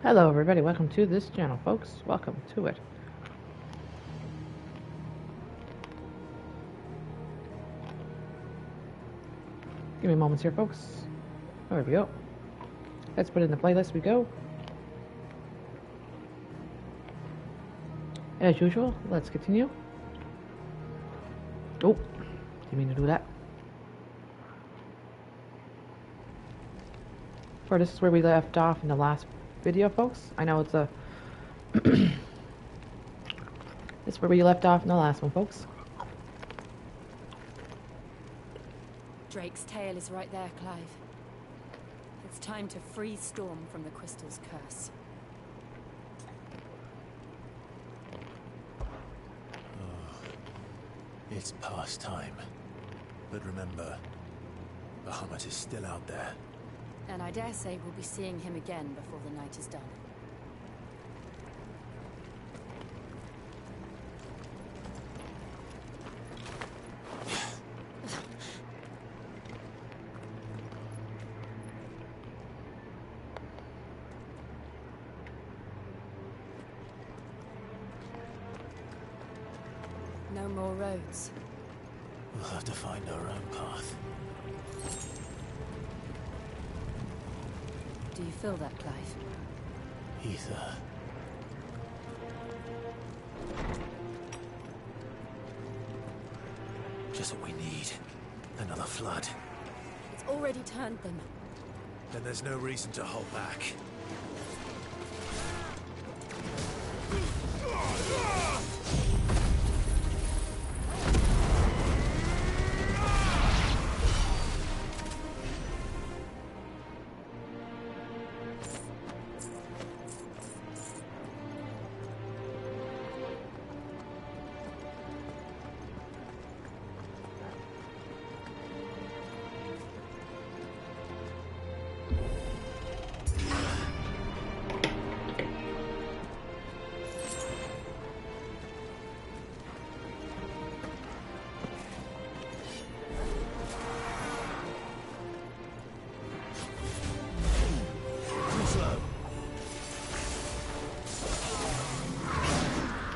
Hello everybody, welcome to this channel folks, welcome to it. Give me moments here folks. There we go. Let's put it in the playlist we go. As usual, let's continue. Oh, didn't mean to do that. This is where we left off in the last video folks. I know it's a this is where we left off in the last one folks. Drake's tail is right there, Clive. It's time to free Storm from the crystal's curse. It's past time. But remember, Bahamut is still out there. And I dare say we'll be seeing him again before the night is done. No more roads. We'll have to find our own path. Do you feel that, Clive? Ether. Just what we need. Another flood. It's already turned them. Then there's no reason to hold back.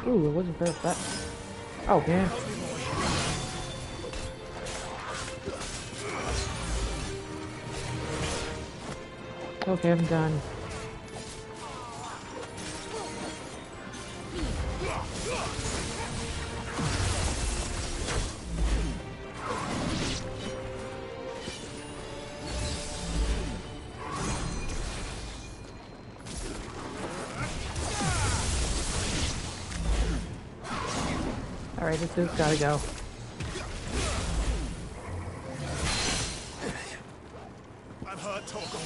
Ooh, it wasn't fair for that. Oh man. Okay, I'm done. Alright, this dude's gotta go. I'm hurt, Torgal.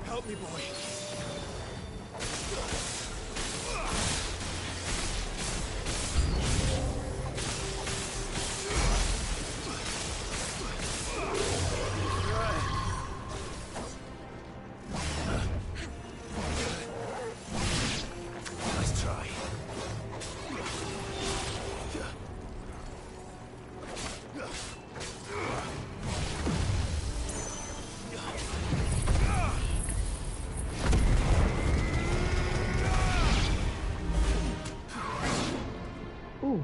Help me, boy. Ooh.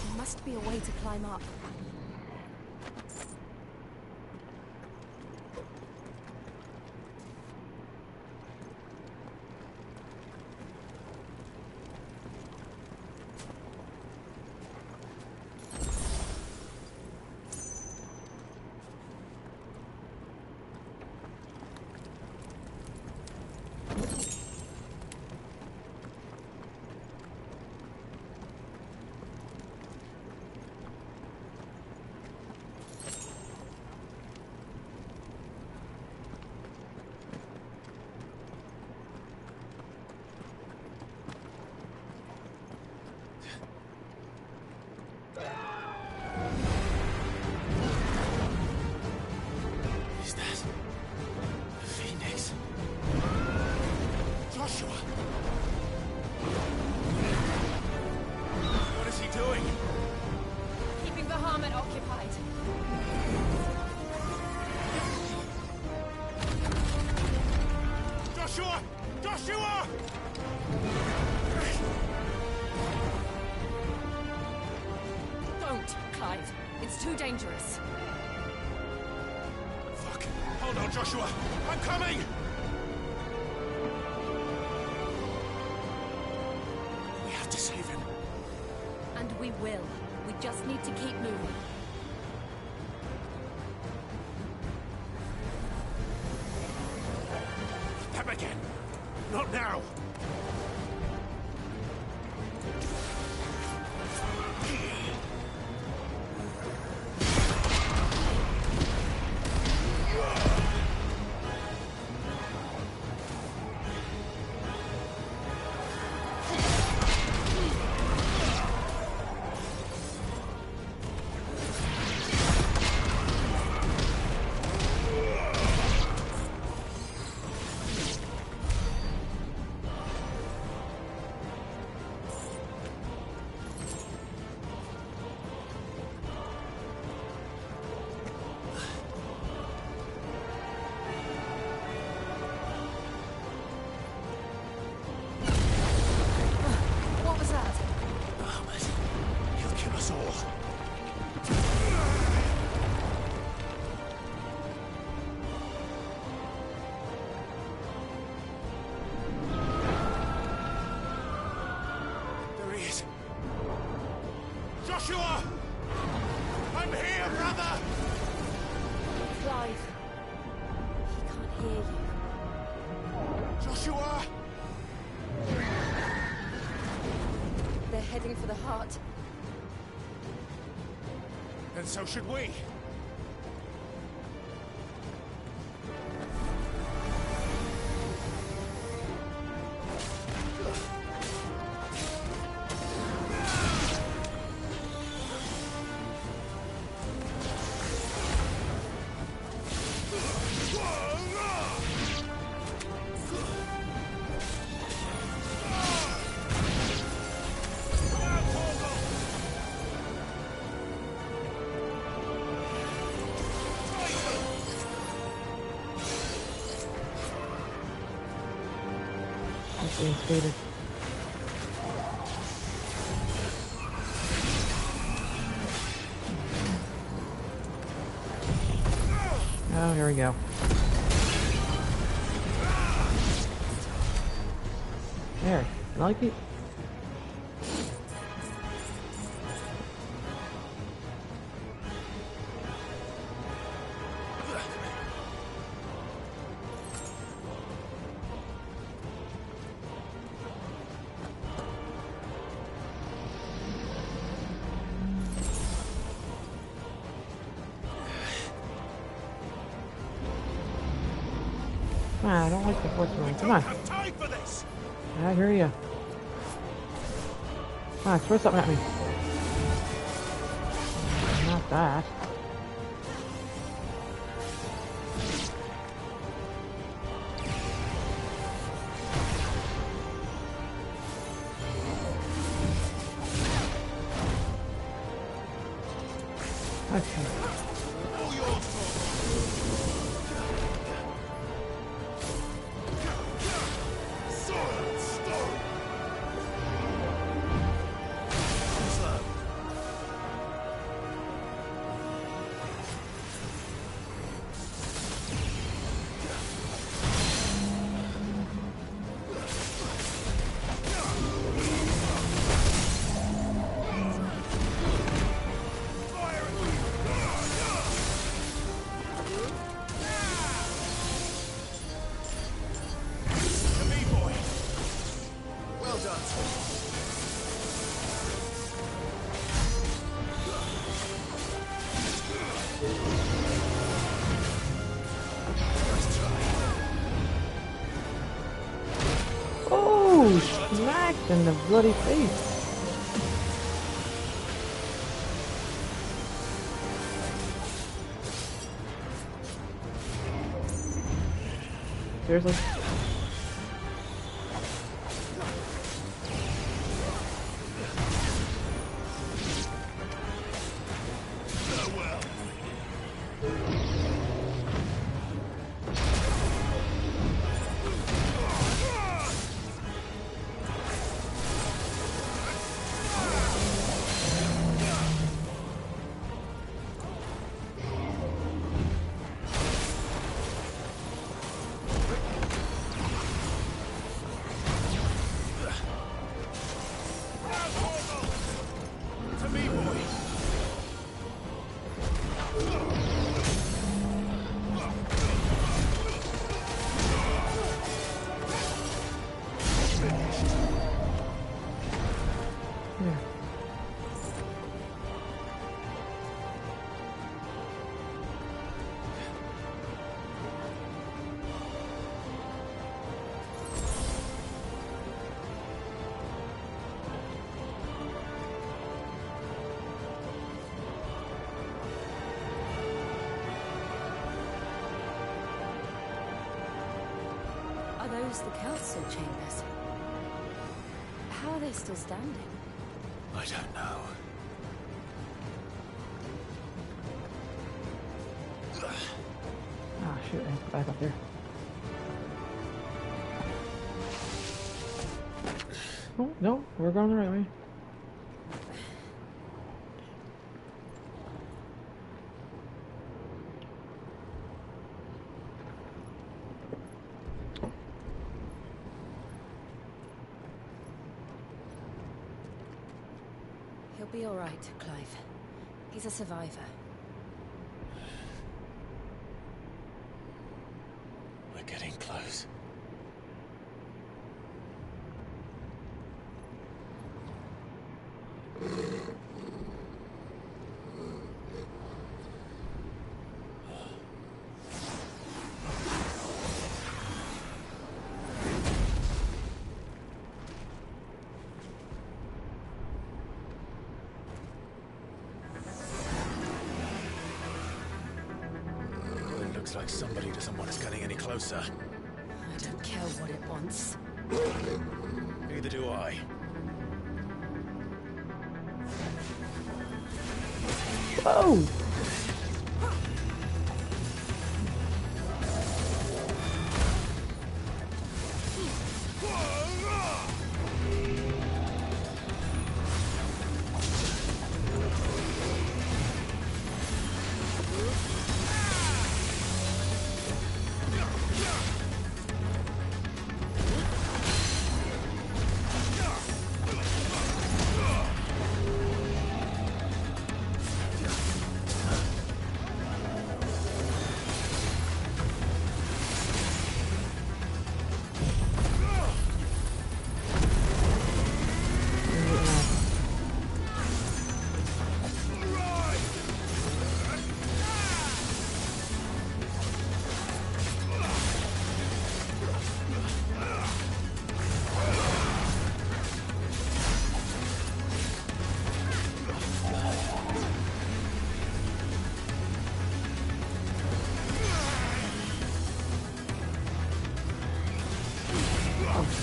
There must be a way to climb up. Joshua! Joshua! Don't, Clive. It's too dangerous. Fuck. Hold on, Joshua. I'm coming! We have to save him. And we will. We just need to keep moving. Them again. Not now. Joshua! I'm here, brother! Clive. He can't hear you. Joshua! They're heading for the heart. And so should we. Reinstated. Oh, here we go. There. I like it. I don't like the force one. Come on. I hear you. Come on, throw something at me. Not that. Okay. Oh, smacked in the bloody face. Seriously? Are those the council chambers? How are they still standing? I don't know. Ah, shoot, I have to go back up there. Oh, no, we're going the right way. He'll be all right, Clive. He's a survivor. We're getting close. Looks like somebody doesn't want us getting any closer. I don't care what it wants. Neither do I. Whoa!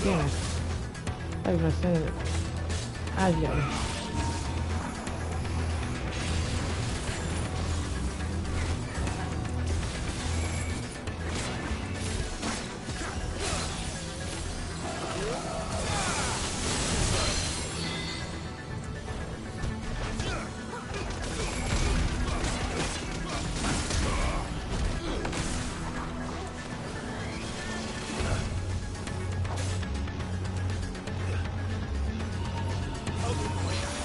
Damn it. I was gonna say it. Ah, yeah. Oh boy.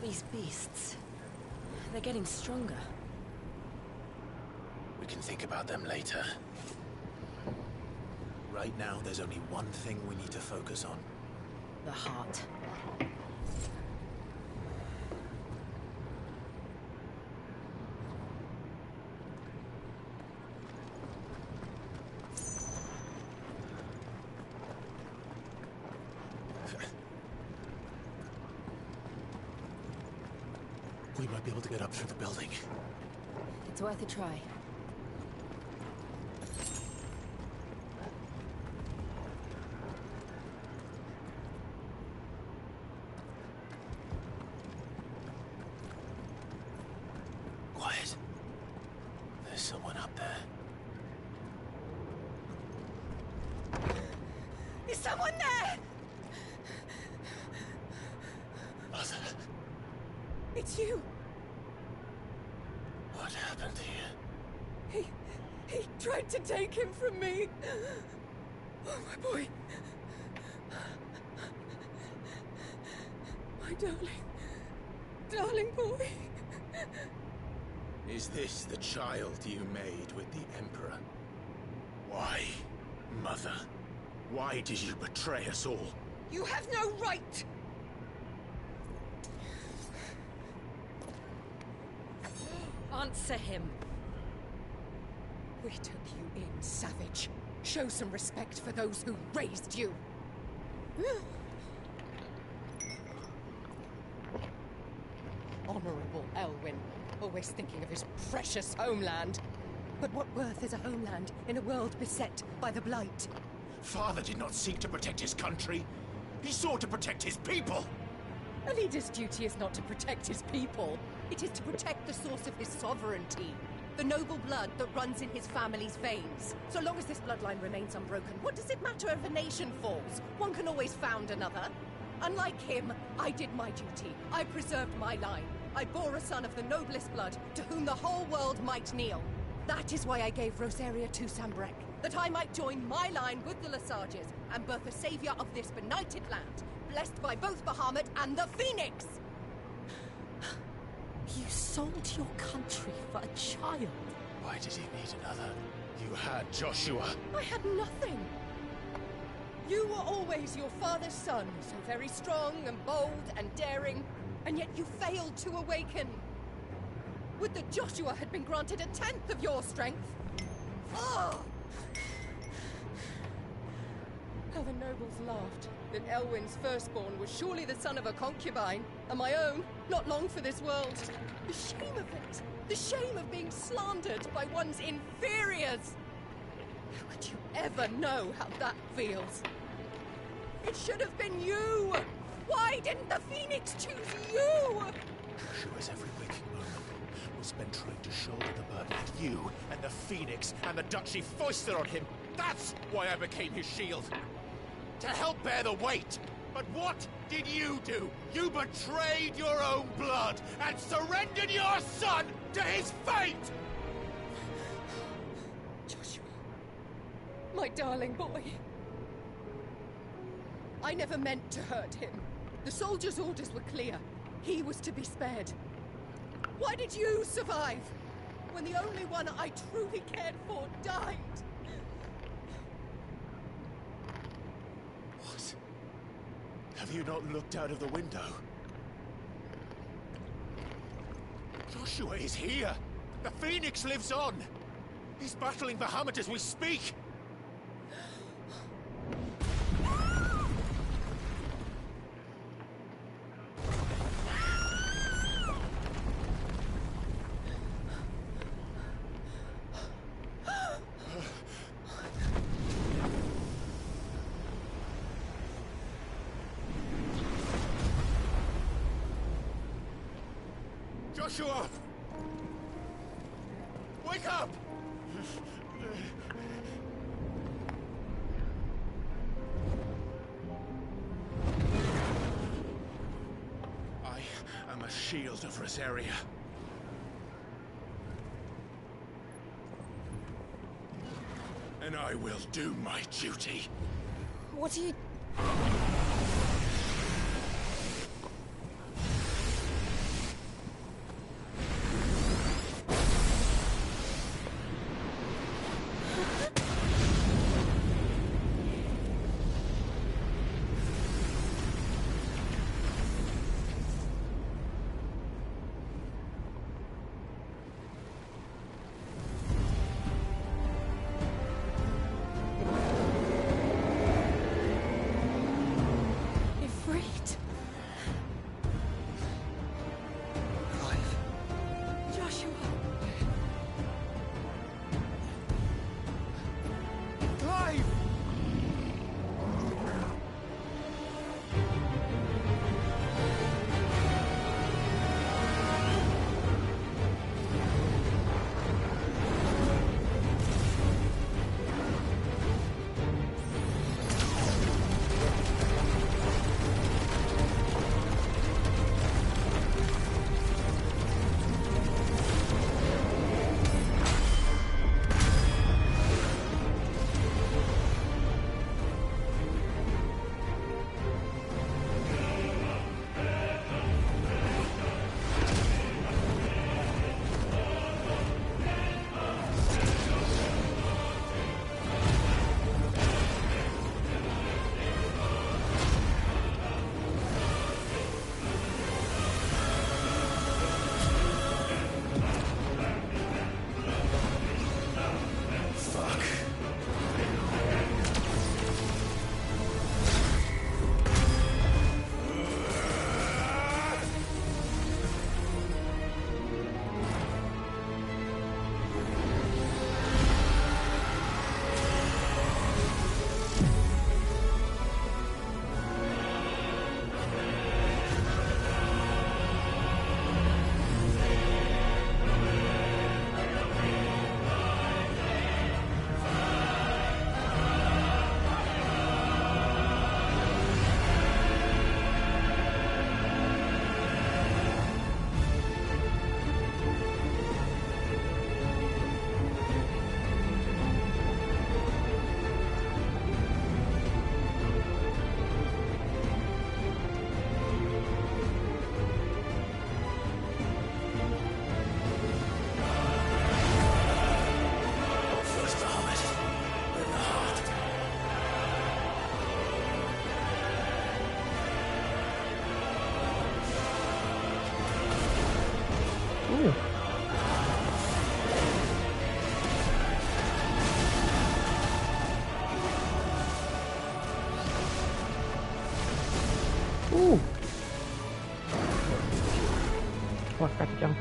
These beasts... they're getting stronger. We can think about them later. Right now, there's only one thing we need to focus on. The heart. We might be able to get up through the building. It's worth a try. Quiet. There's someone up there. Is someone there? Mother, It's you. what happened here? He tried to take him from me. Oh, my boy. My darling boy. Is this the child you made with the Emperor? Why, Mother? Why did you betray us all? You have no right. Answer him. We took you in, savage. Show some respect for those who raised you. Honorable Elwyn, always thinking of his precious homeland. But what worth is a homeland in a world beset by the Blight? Father did not seek to protect his country. He sought to protect his people. A leader's duty is not to protect his people. It is to protect the source of his sovereignty. The noble blood that runs in his family's veins. So long as this bloodline remains unbroken, what does it matter if a nation falls? One can always found another. Unlike him, I did my duty. I preserved my line. I bore a son of the noblest blood, to whom the whole world might kneel. That is why I gave Rosaria to Sambrek, that I might join my line with the Lesages and birth a savior of this benighted land, blessed by both Bahamut and the Phoenix! You sold your country for a child. Why did he need another? You had Joshua. I had nothing. You were always your father's son, so very strong and bold and daring, and yet you failed to awaken. Would that Joshua had been granted a tenth of your strength? Oh! How the nobles laughed that Elwyn's firstborn was surely the son of a concubine, and my own, not long for this world. The shame of it! The shame of being slandered by one's inferiors! How could you ever know how that feels? It should have been you! Why didn't the Phoenix choose you? Joshua's every waking moment was spent trying to shoulder the burden that you and the Phoenix and the Duchy foisted on him. That's why I became his shield. To help bear the weight. But what did you do? You betrayed your own blood and surrendered your son to his fate! Joshua, my darling boy. I never meant to hurt him. The soldiers' orders were clear. He was to be spared. Why did you survive when the only one I truly cared for died? What? Have you not looked out of the window? Joshua is here! The Phoenix lives on! He's battling Bahamut as we speak! Joshua! Wake up! I am a shield of Rosaria. And I will do my duty. What are you... Ooh. Oh, I forgot to jump.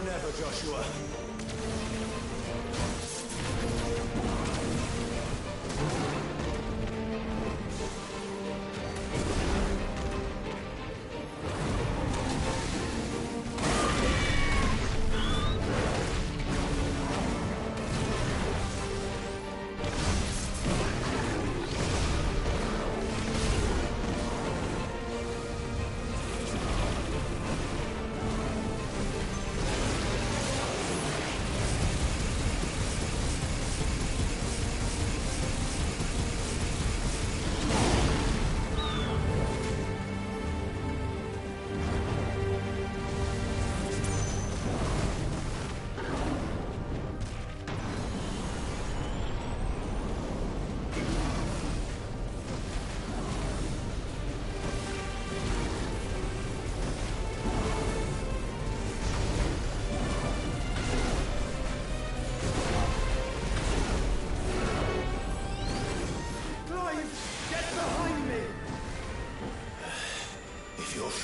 than ever, Joshua.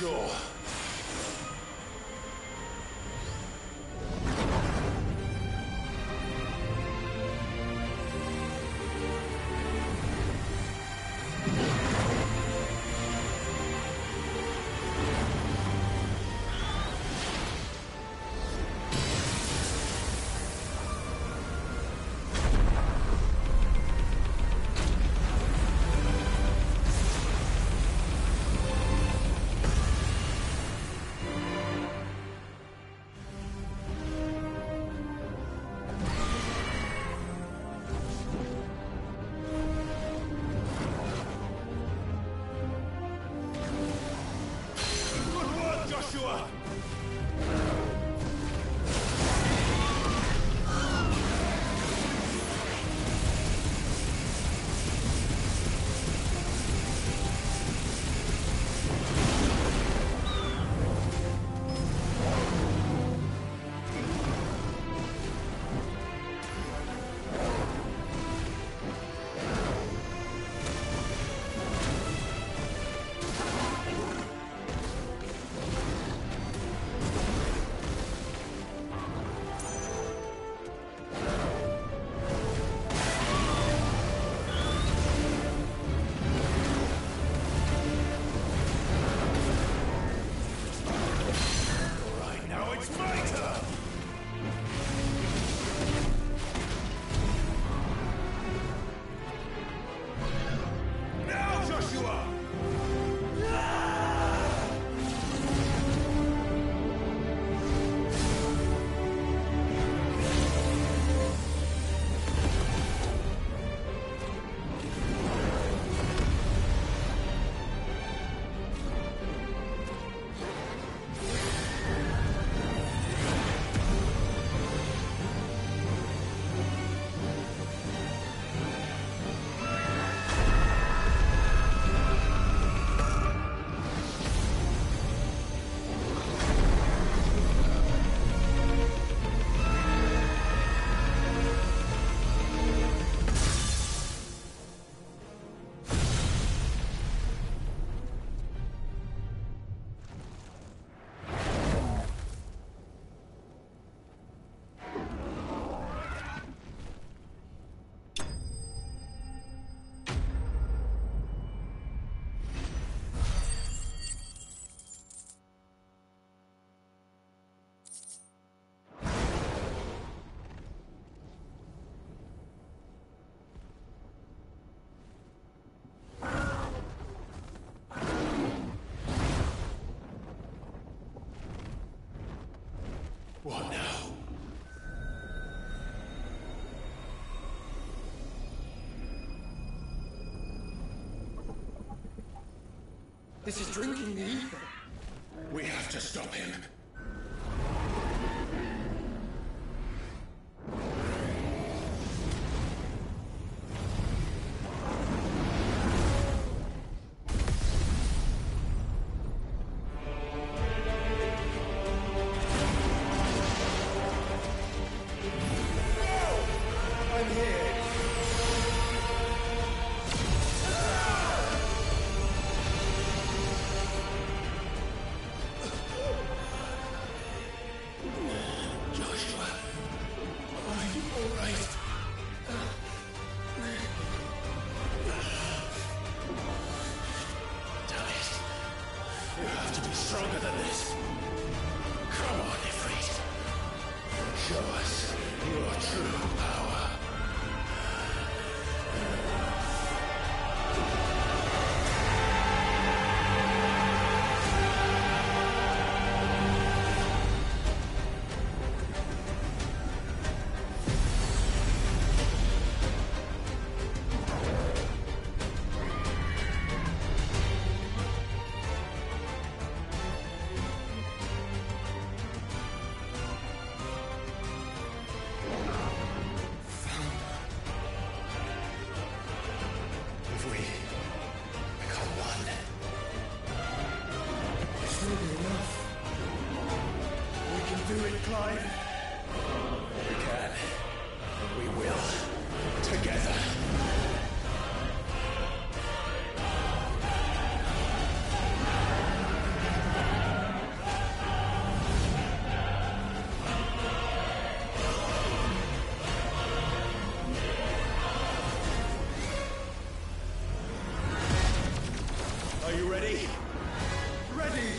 Sure. What now? This is drinking the ether. We have to stop him. Your true power. If we become one. This will be enough. We can do it, Clive. We can. We will. Together. Are you ready? Ready!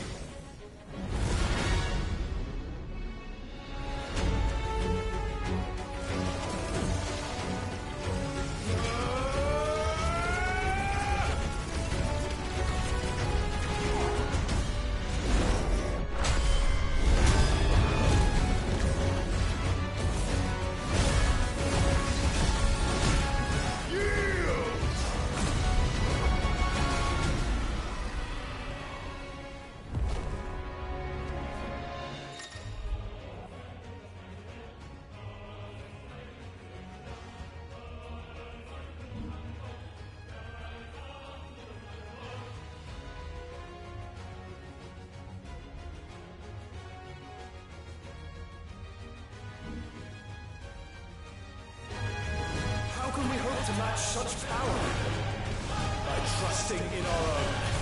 How can we hope to match such power? By trusting in our own.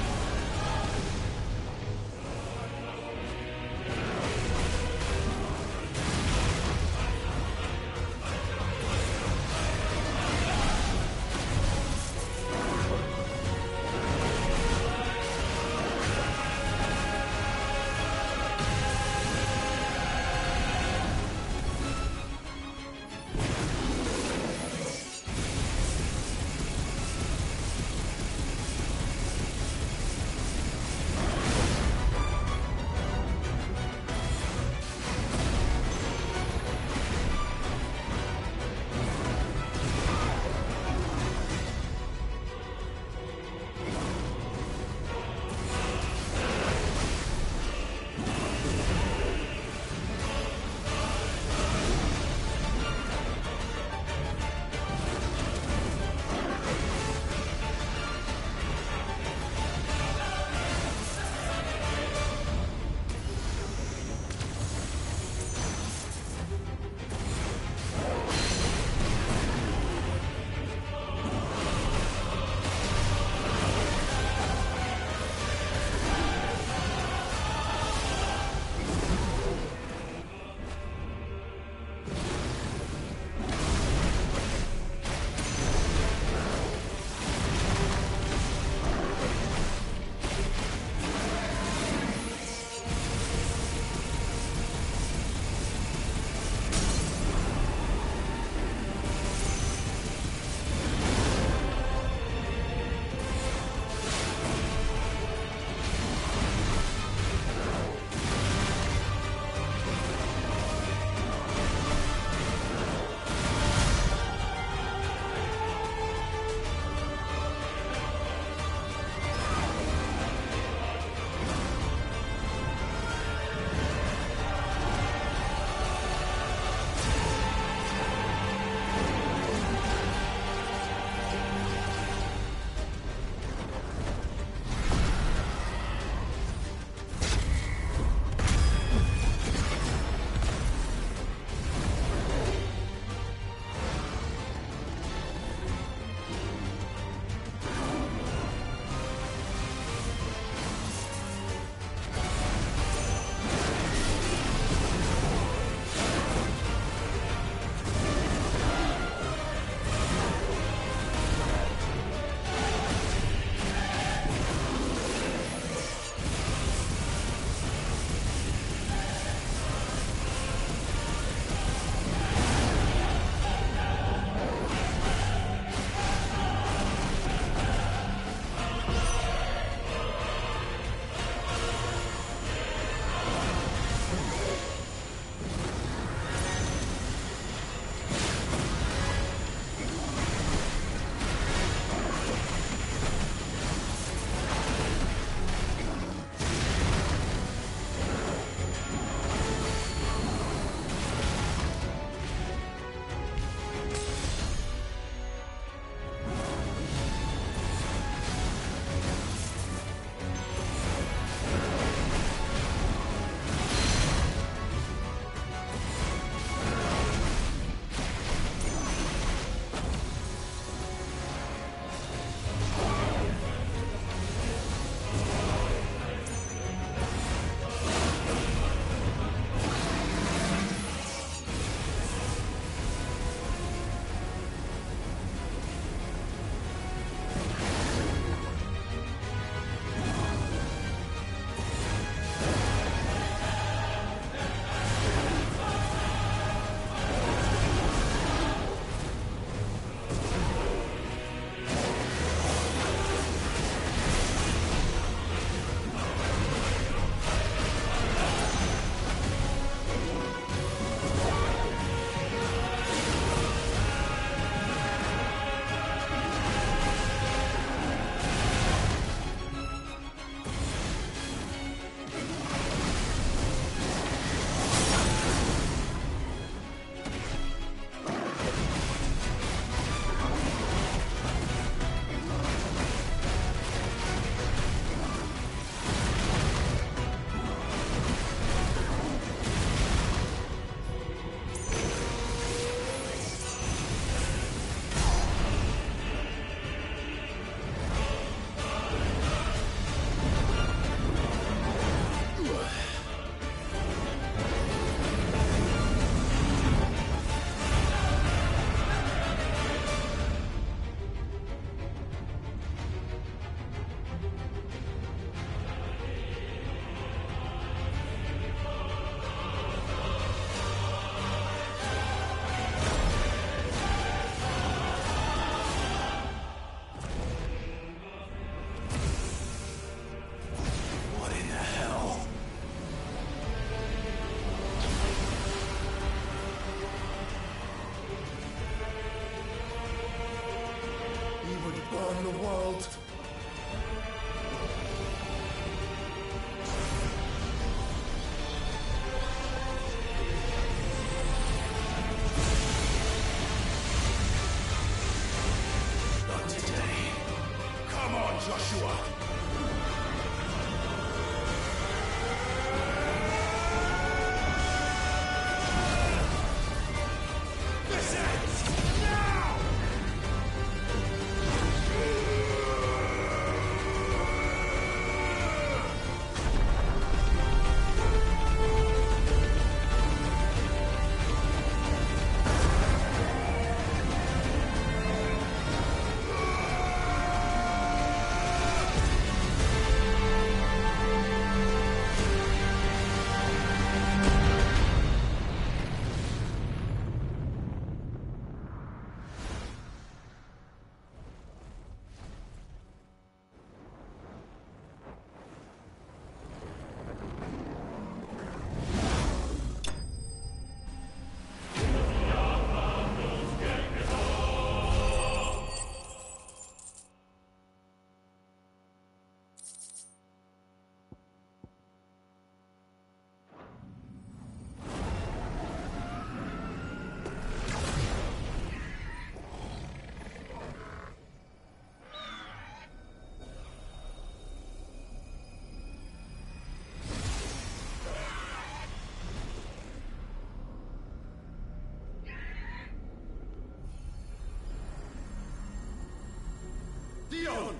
burn the world. Not today. Come on, Joshua! This ends now! Dion!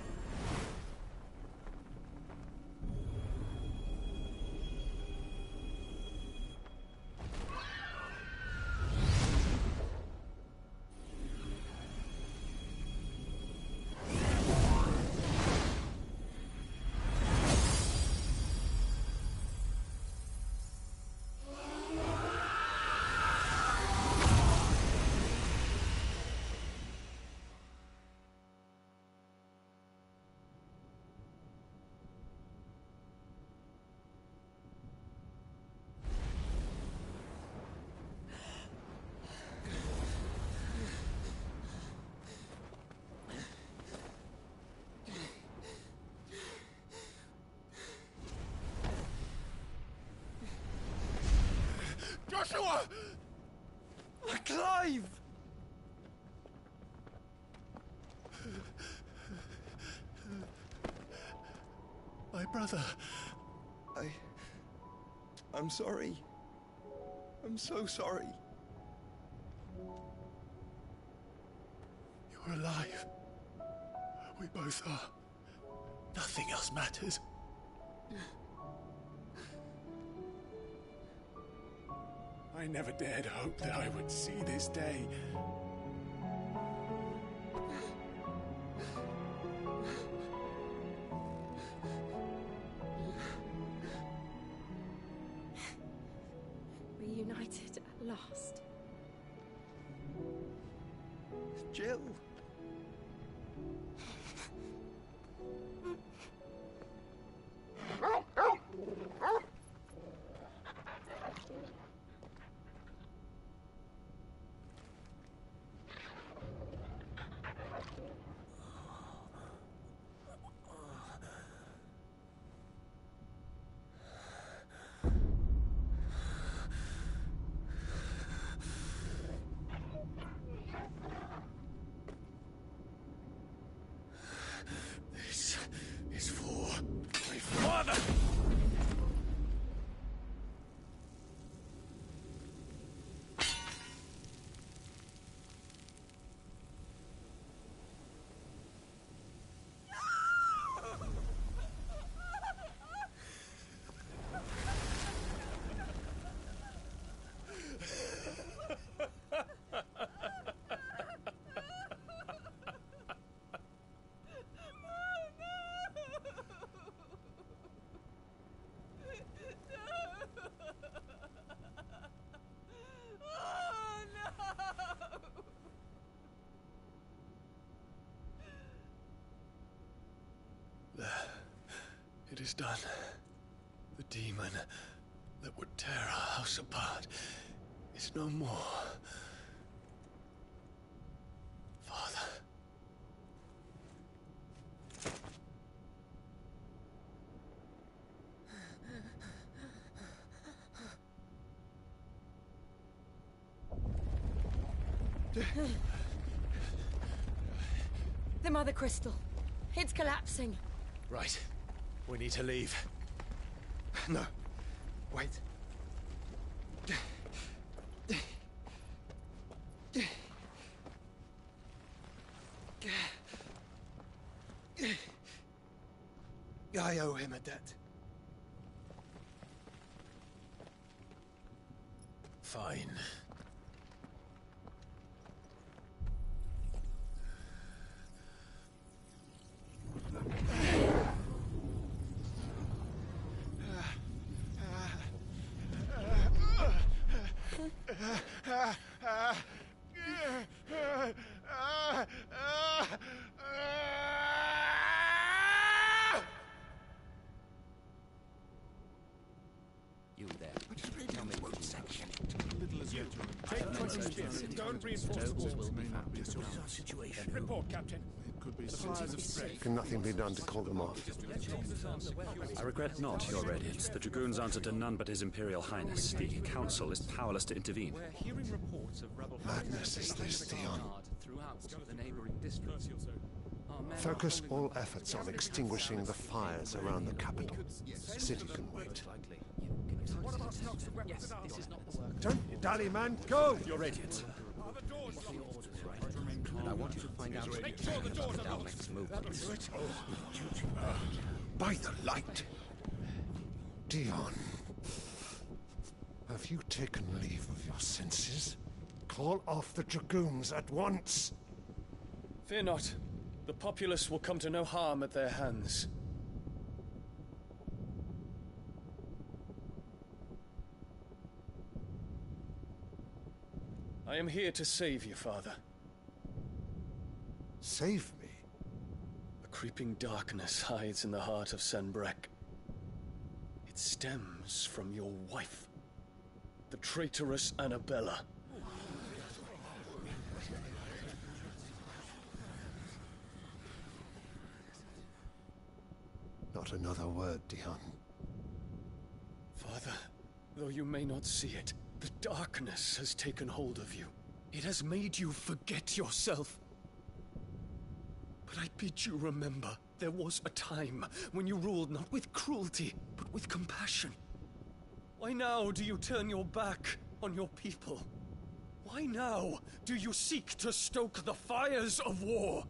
Joshua! Clive! My brother. I'm sorry. I'm so sorry. You're alive. We both are. Nothing else matters. I never dared hope that I would see this day. Reunited at last. Jill. This is for my father! It is done. The demon that would tear our house apart is no more. Father. The Mother Crystal. It's collapsing. Right. We need to leave. No. Wait. I owe him a debt. Fine. You there. Tell me what section. Take 20 spears. Don't reinforce the walls. What is our situation? Report, Captain. Can nothing be done to call them off? I regret not, Your Radiance. The Dragoons answer to none but His Imperial Highness. The Council is powerless to intervene. We're hearing reports of rebel Madness is this, Dion. throughout the neighboring districts. Our men Focus are holding all efforts on extinguishing the fires around the capital. The city can wait. Yes, this is not the work. Don't dally, man. Go! Your Radiance. And I want you to find out about Dalmec's movements. By the light! Dion. Have you taken leave of your senses? Call off the Dragoons at once! Fear not. The populace will come to no harm at their hands. I am here to save you, Father. Save me? A creeping darkness hides in the heart of Sanbreque. It stems from your wife, the traitorous Annabella. Not another word, Dion. Father, though you may not see it, the darkness has taken hold of you. It has made you forget yourself. But I bid you remember, there was a time when you ruled not with cruelty, but with compassion. Why now do you turn your back on your people? Why now do you seek to stoke the fires of war?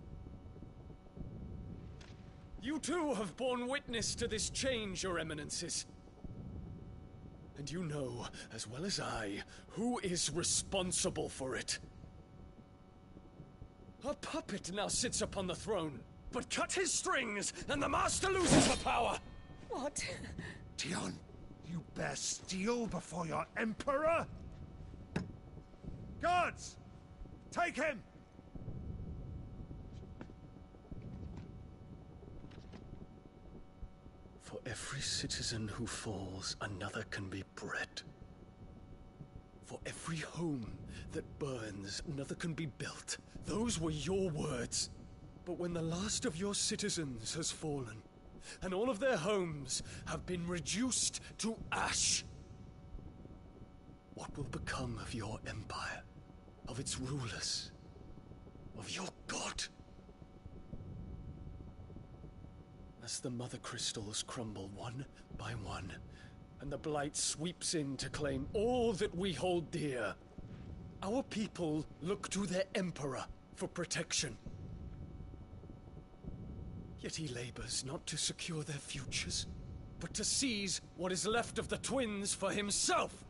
You too have borne witness to this change, Your Eminences. And you know, as well as I, who is responsible for it. A puppet now sits upon the throne, but cut his strings, and the master loses the power! What? Dion, you bear steel before your Emperor? Guards! Take him! For every citizen who falls, another can be bred. For every home that burns, another can be built. Those were your words. But when the last of your citizens has fallen, and all of their homes have been reduced to ash, what will become of your empire, of its rulers, of your god? As the Mother Crystals crumble one by one, and the Blight sweeps in to claim all that we hold dear, our people look to their Emperor for protection. Yet he labors not to secure their futures, but to seize what is left of the twins for himself.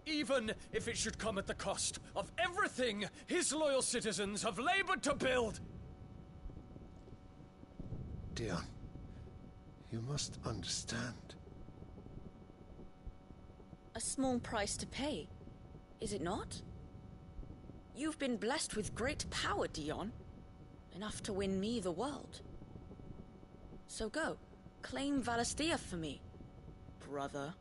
Even if it should come at the cost of everything his loyal citizens have labored to build. Dion, you must understand. A small price to pay, is it not? You've been blessed with great power, Dion. Enough to win me the world. So go, claim Valisthea for me, brother.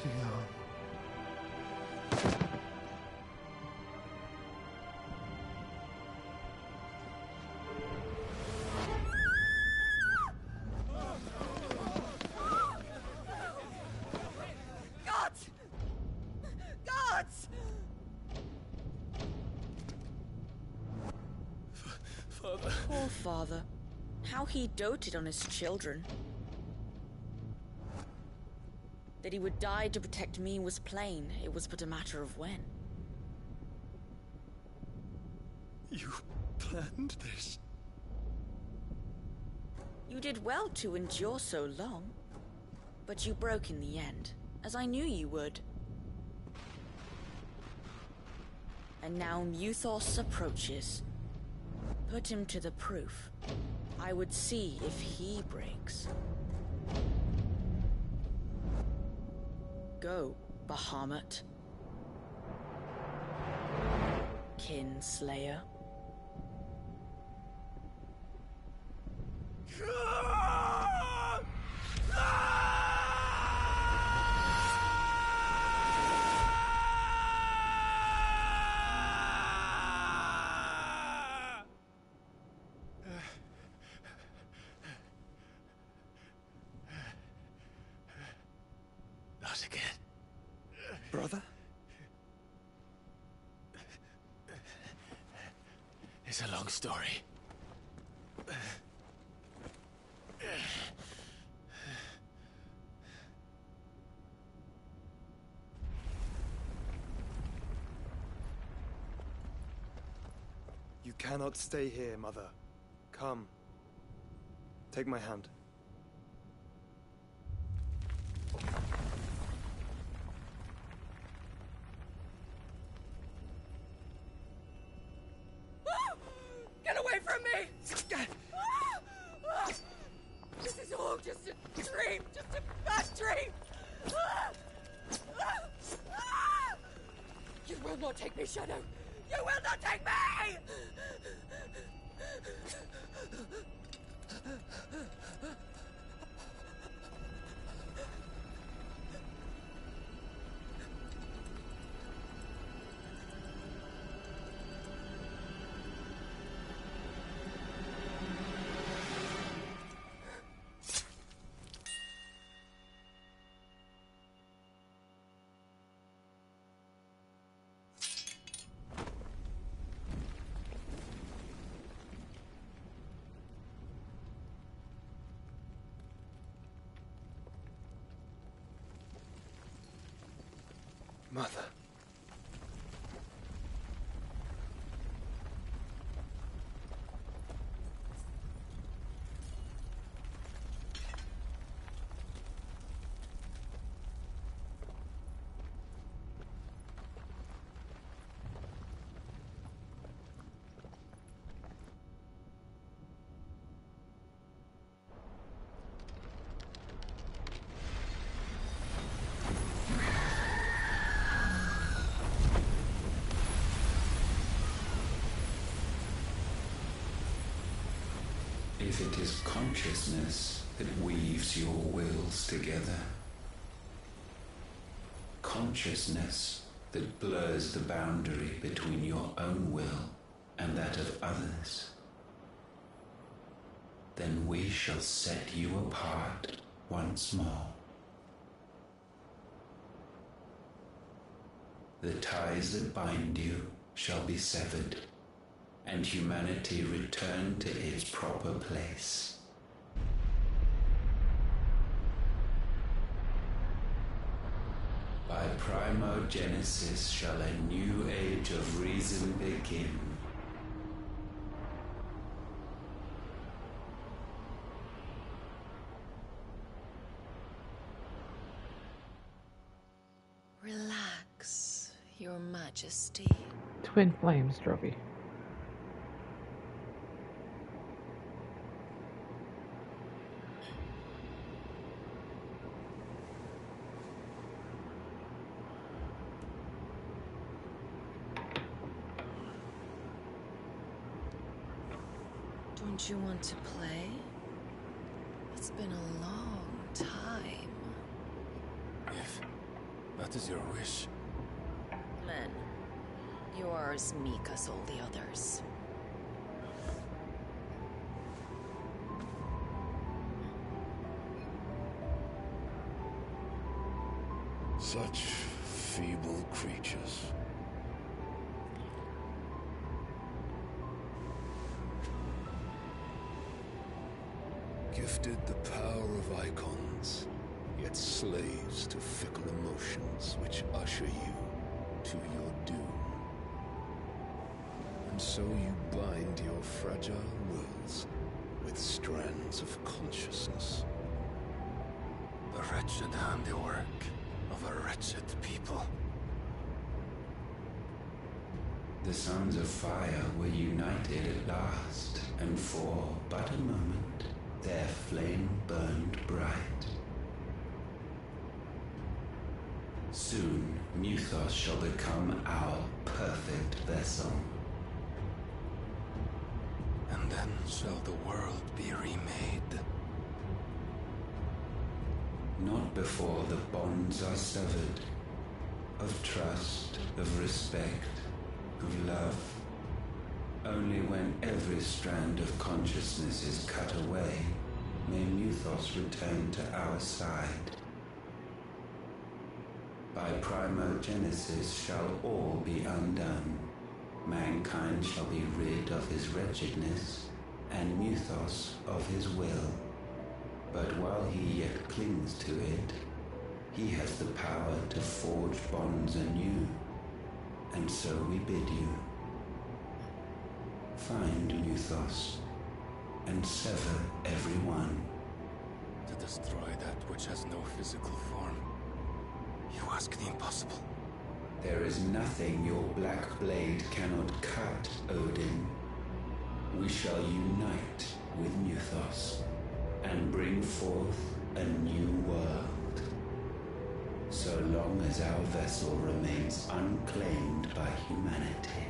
Dion. Gods! Gods! Father. Poor father. How he doted on his children. That he would die to protect me was plain. It was but a matter of when. You planned this? You did well to endure so long. But you broke in the end, as I knew you would. And now Muthos approaches. Put him to the proof. I would see if he breaks. Go, Bahamut. Kinslayer. Not again. Brother? It's a long story. You cannot stay here, Mother. Come. Take my hand. Get away from me! This is all just a dream, just a bad dream! You will not take me, Shadow! You will not take me! Mother. If it is consciousness that weaves your wills together, consciousness that blurs the boundary between your own will and that of others, then we shall set you apart once more. The ties that bind you shall be severed, and humanity return to its proper place. By primogenesis shall a new age of reason begin. Relax, Your Majesty. Twin Flames trophy. Don't you want to play? It's been a long time. What is your wish? Men, you are as meek as all the others. Such feeble creatures. Gifted the power of eikons, yet slaves to fickle emotions which usher you to your doom. And so you bind your fragile wills with strands of consciousness. The wretched handiwork of a wretched people. The sons of fire were united at last, and for but a moment their flame burned bright. Soon Muthos shall become our perfect vessel. And then shall the world be remade. Not before the bonds are severed, of trust, of respect, of love. Only when every strand of consciousness is cut away, may Muthos return to our side. By primogenesis shall all be undone. Mankind shall be rid of his wretchedness, and Muthos of his will. But while he yet clings to it, he has the power to forge bonds anew, and so we bid you. Find Muthos, and sever every one. To destroy that which has no physical form. You ask the impossible. There is nothing your black blade cannot cut, Odin. We shall unite with Muthos, and bring forth a new world. So long as our vessel remains unclaimed by humanity.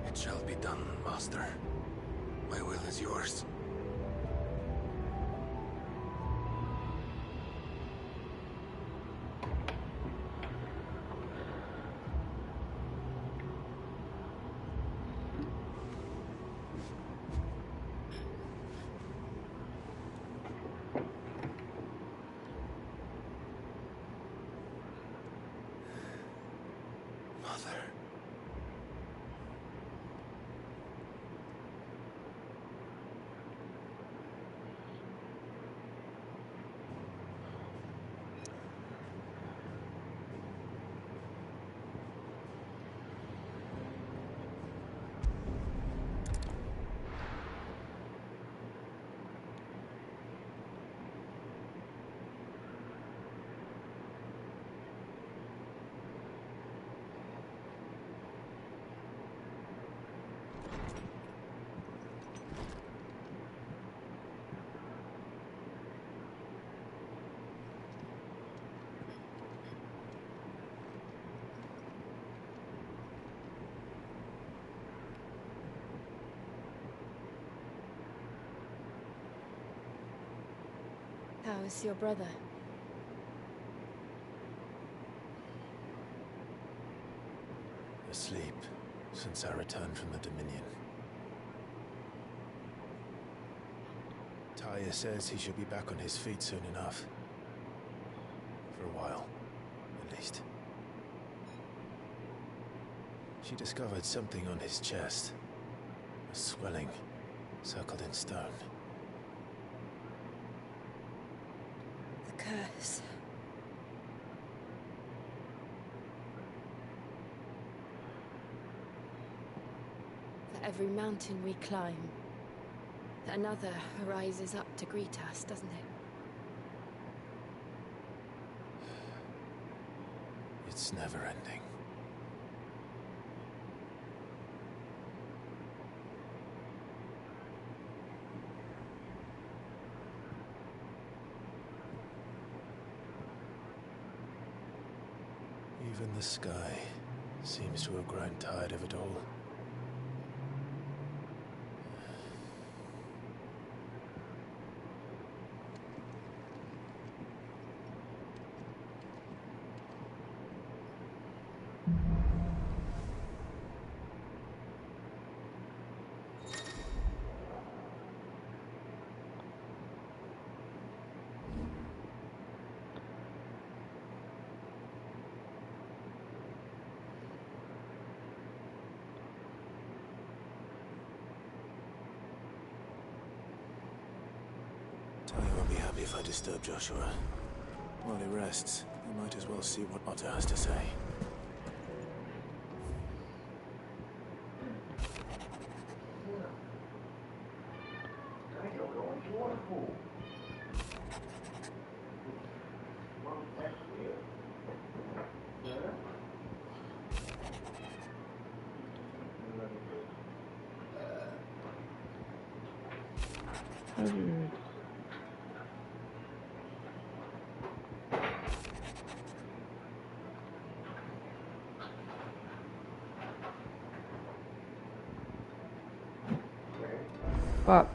It shall be done, Master. My will is yours. Mother. How is your brother? Asleep since I returned from the Dominion. Taya says he should be back on his feet soon enough. For a while, at least. She discovered something on his chest. A swelling, circled in stone. The curse. For every mountain we climb, another rises up to greet us, doesn't it? It's never ending. Even the sky seems to have grown tired of it all. won't be happy if I disturb Joshua. While he rests, we might as well see what Otter has to say. But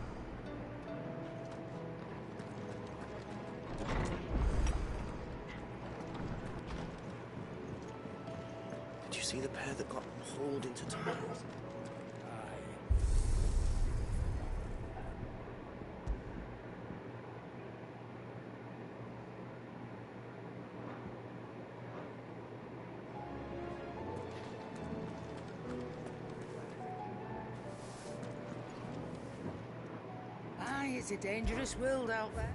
Did you see the pair that got hauled into tiles? Aye, it's a dangerous world out there.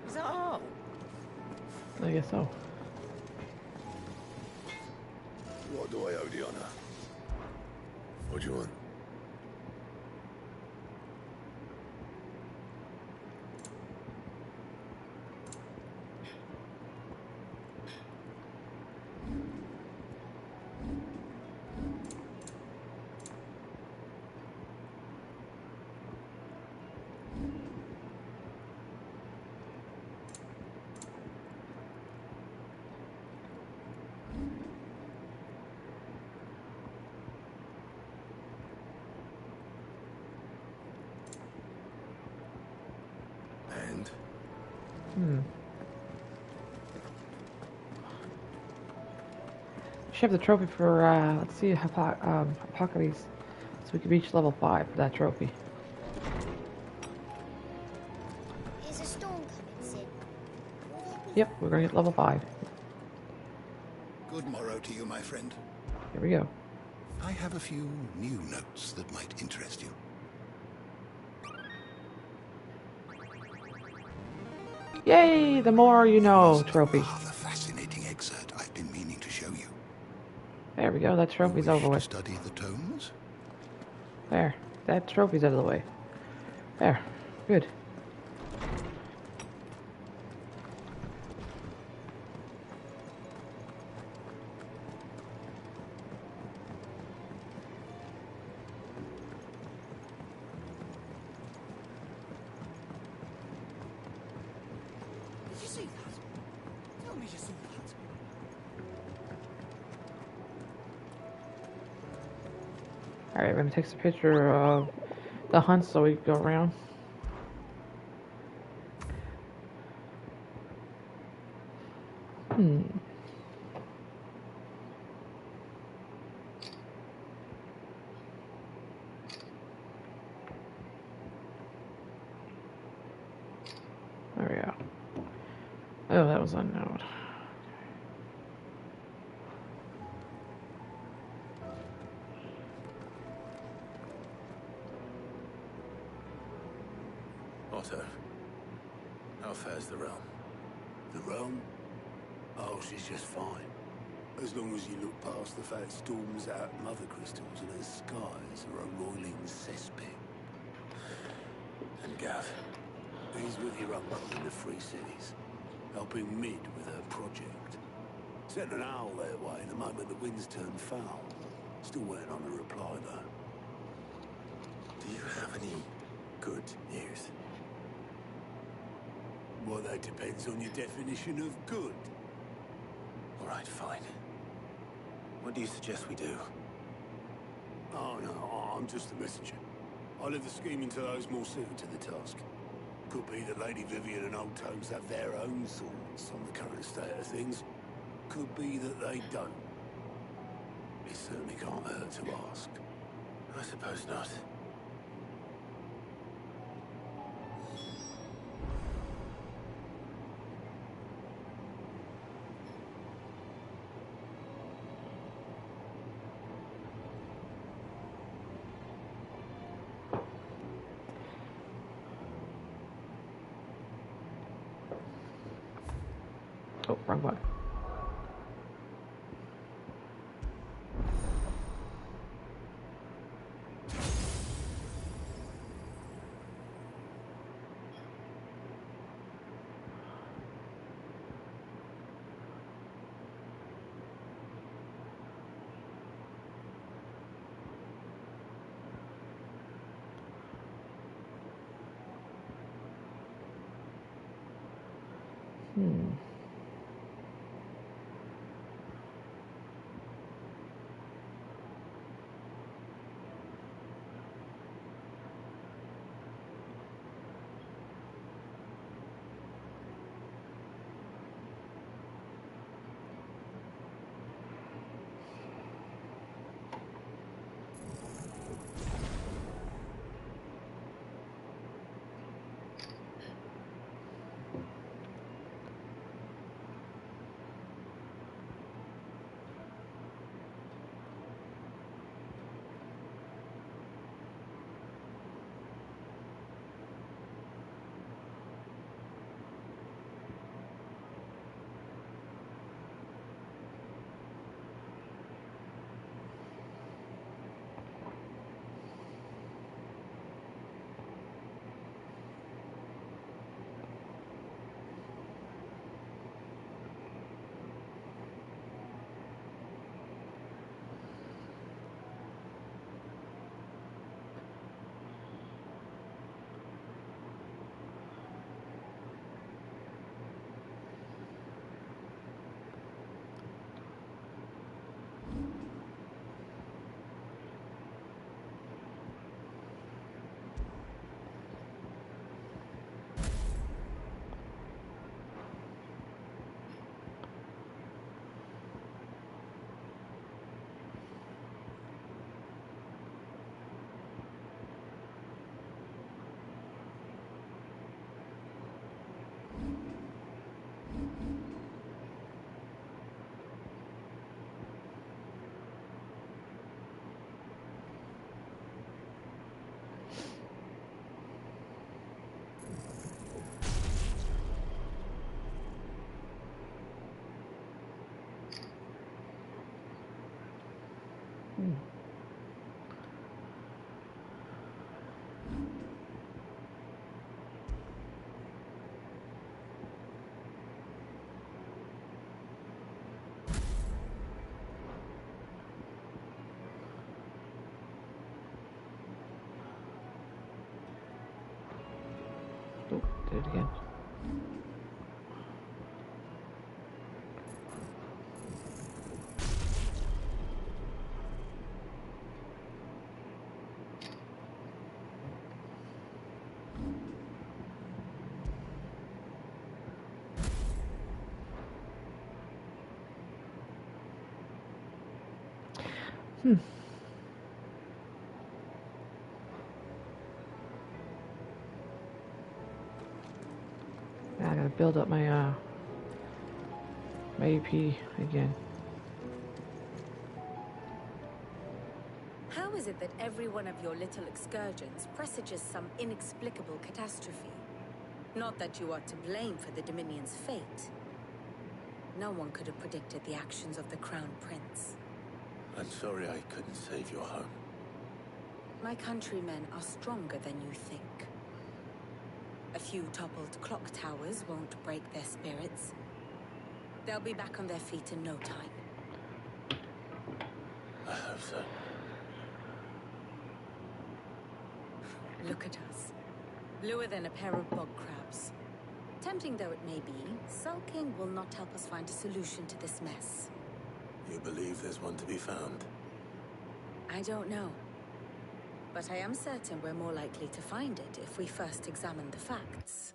Is that all? I guess so. What do I owe the honor? What do you want? Should have the trophy for, let's see, Hippocrates. So we can reach level 5 for that trophy. Is a storm coming soon? Yep, we're gonna get level 5. Good morrow to you, my friend. Here we go. I have a few new notes that might interest you. Yay! The more you know trophy. A fascinating excerpt I've been meaning to show you. There we go. That trophy's over with. Study the tomes? There. That trophy's out of the way. There. Good. Did you see that? Tell me you saw that. Alright, we're gonna take some picture of the hunt so we can go around. There we go. Oh, that was unknown. Otto, how fares the realm? The realm? Oh, she's just fine. As long as you look past the fact storms out mother crystals and her skies are a roiling cesspit. And Gav? He's with your uncle in the Free Cities, helping Mid with her project. Sent an owl their way the moment the winds turned foul. Still waiting on a reply, though. Do you have any good news? Well, that depends on your definition of good. All right, fine. What do you suggest we do? Oh, no, I'm just a messenger. I'll leave the scheming to those more suited to the task. Could be that Lady Vivian and Old Tomes have their own thoughts on the current state of things. Could be that they don't. It certainly can't hurt to ask. I suppose not. Oh, wrong one. Oh, did it again. Now I gotta build up my my AP again. How is it that every one of your little excursions presages some inexplicable catastrophe? Not that you are to blame for the Dominion's fate. No one could have predicted the actions of the Crown Prince. I'm sorry I couldn't save your home. My countrymen are stronger than you think. A few toppled clock towers won't break their spirits. They'll be back on their feet in no time. I hope so. Look at us. Bluer than a pair of bog crabs. Tempting though it may be, sulking will not help us find a solution to this mess. You believe there's one to be found? I don't know. But I am certain we're more likely to find it if we first examine the facts.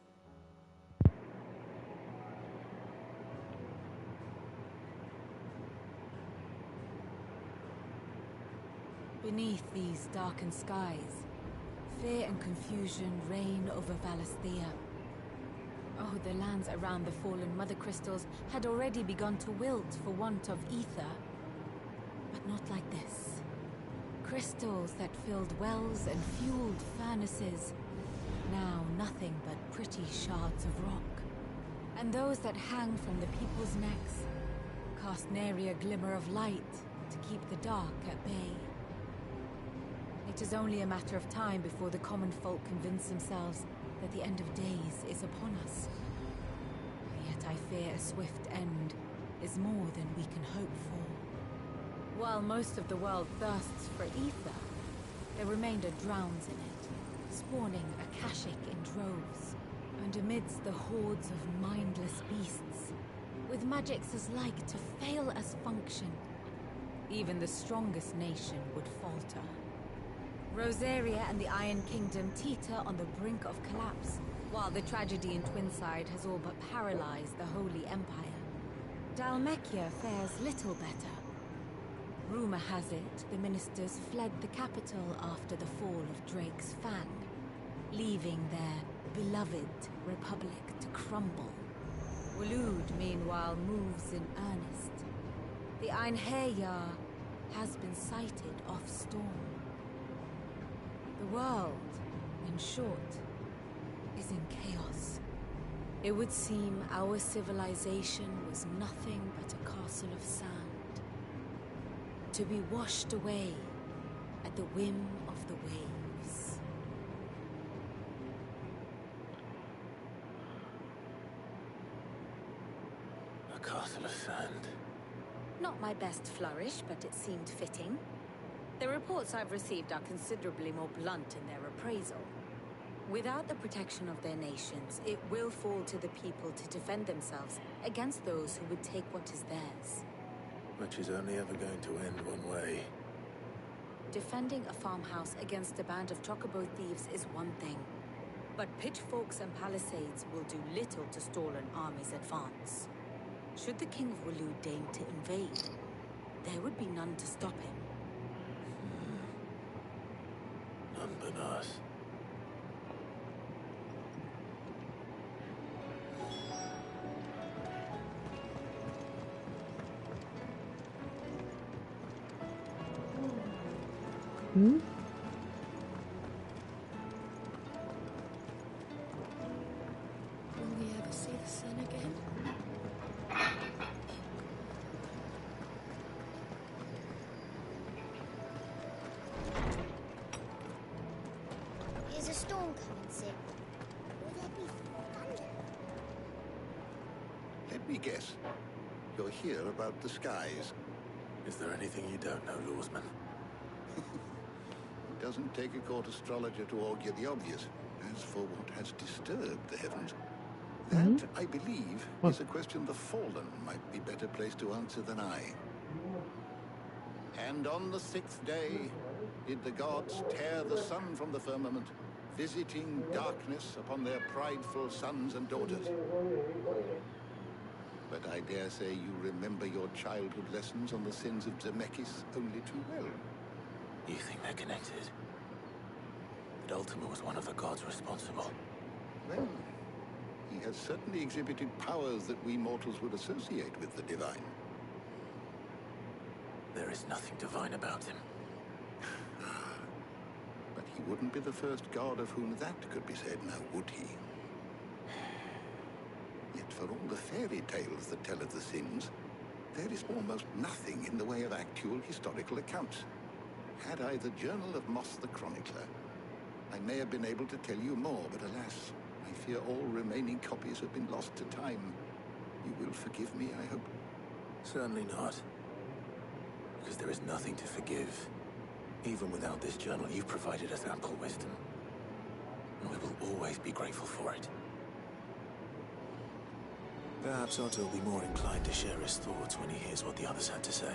Beneath these darkened skies, fear and confusion reign over Valisthea. Oh, the lands around the fallen mother crystals had already begun to wilt for want of ether. But not like this. Crystals that filled wells and fueled furnaces, now nothing but pretty shards of rock. And those that hang from the people's necks cast nary a glimmer of light to keep the dark at bay. It is only a matter of time before the common folk convince themselves that the end of days is upon us. Yet I fear a swift end is more than we can hope for. While most of the world thirsts for ether, the remainder drowns in it, spawning Akashic in droves. And amidst the hordes of mindless beasts, with magics as like to fail as function, even the strongest nation would falter. Rosaria and the Iron Kingdom teeter on the brink of collapse, while the tragedy in Twinside has all but paralyzed the Holy Empire. Dalmekia fares little better. Rumor has it the ministers fled the capital after the fall of Drake's Fan, leaving their beloved republic to crumble. Waloed, meanwhile, moves in earnest. The Einherjar has been sighted off-storm. The world, in short, is in chaos. It would seem our civilization was nothing but a castle of sand, to be washed away at the whim of the waves. A castle of sand. Not my best flourish, but it seemed fitting. The reports I've received are considerably more blunt in their appraisal. Without the protection of their nations, it will fall to the people to defend themselves against those who would take what is theirs. Which is only ever going to end one way. Defending a farmhouse against a band of chocobo thieves is one thing, but pitchforks and palisades will do little to stall an army's advance. Should the King of Waloed deign to invade, there would be none to stop him. None but us. Hmm? Will we ever see the sun again? Is a storm coming, Sid? Will there be thunder? Let me guess. You're here about the skies. Is there anything you don't know, Lawsman? It doesn't take a court astrologer to augur the obvious. As for what has disturbed the heavens, that, I believe, is a question the Fallen might be better placed to answer than I. And on the 6th day did the gods tear the sun from the firmament, visiting darkness upon their prideful sons and daughters. But I dare say you remember your childhood lessons on the sins of Zemeckis only too well. You think they're connected? That Ultima was one of the gods responsible. Well, he has certainly exhibited powers that we mortals would associate with the divine. There is nothing divine about him. But he wouldn't be the first god of whom that could be said, now would he? Yet for all the fairy tales that tell of the sins, there is almost nothing in the way of actual historical accounts. Had I the Journal of Moss the Chronicler, I may have been able to tell you more, but alas, I fear all remaining copies have been lost to time. You will forgive me, I hope? Certainly not. Because there is nothing to forgive. Even without this journal, you've provided us ample wisdom. And we will always be grateful for it. Perhaps Otto will be more inclined to share his thoughts when he hears what the others had to say.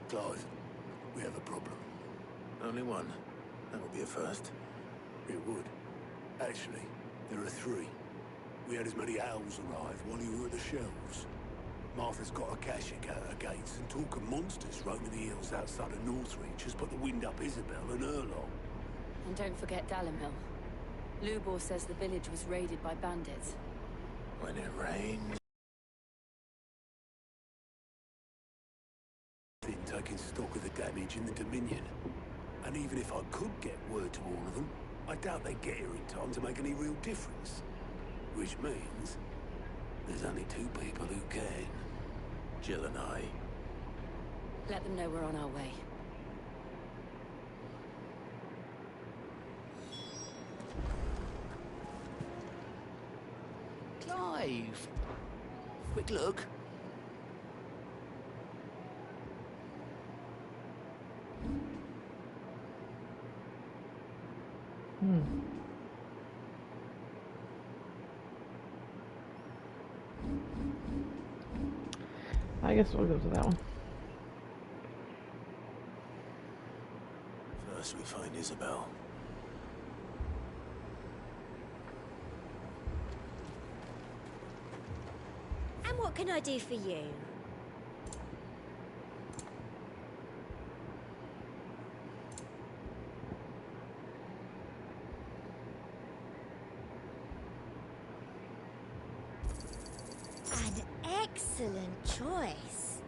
Clive, we have a problem. Only one. That would be a first. It would. Actually, there are three. We had as many owls arrive while you were at the shelves. Martha's got a cashik out her gates, and talk of monsters roaming the hills outside of Northreach has put the wind up Isabel and Erlong. And don't forget Dalimil. Lubor says the village was raided by bandits. When it rains... Taking stock of the damage in the Dominion. And even if I could get word to all of them, I doubt they'd get here in time to make any real difference. Which means there's only two people who can. Jill and I. Let them know we're on our way. Clive! Quick look. I guess we'll go to that one. First we find Isabel. And what can I do for you? An excellent choice.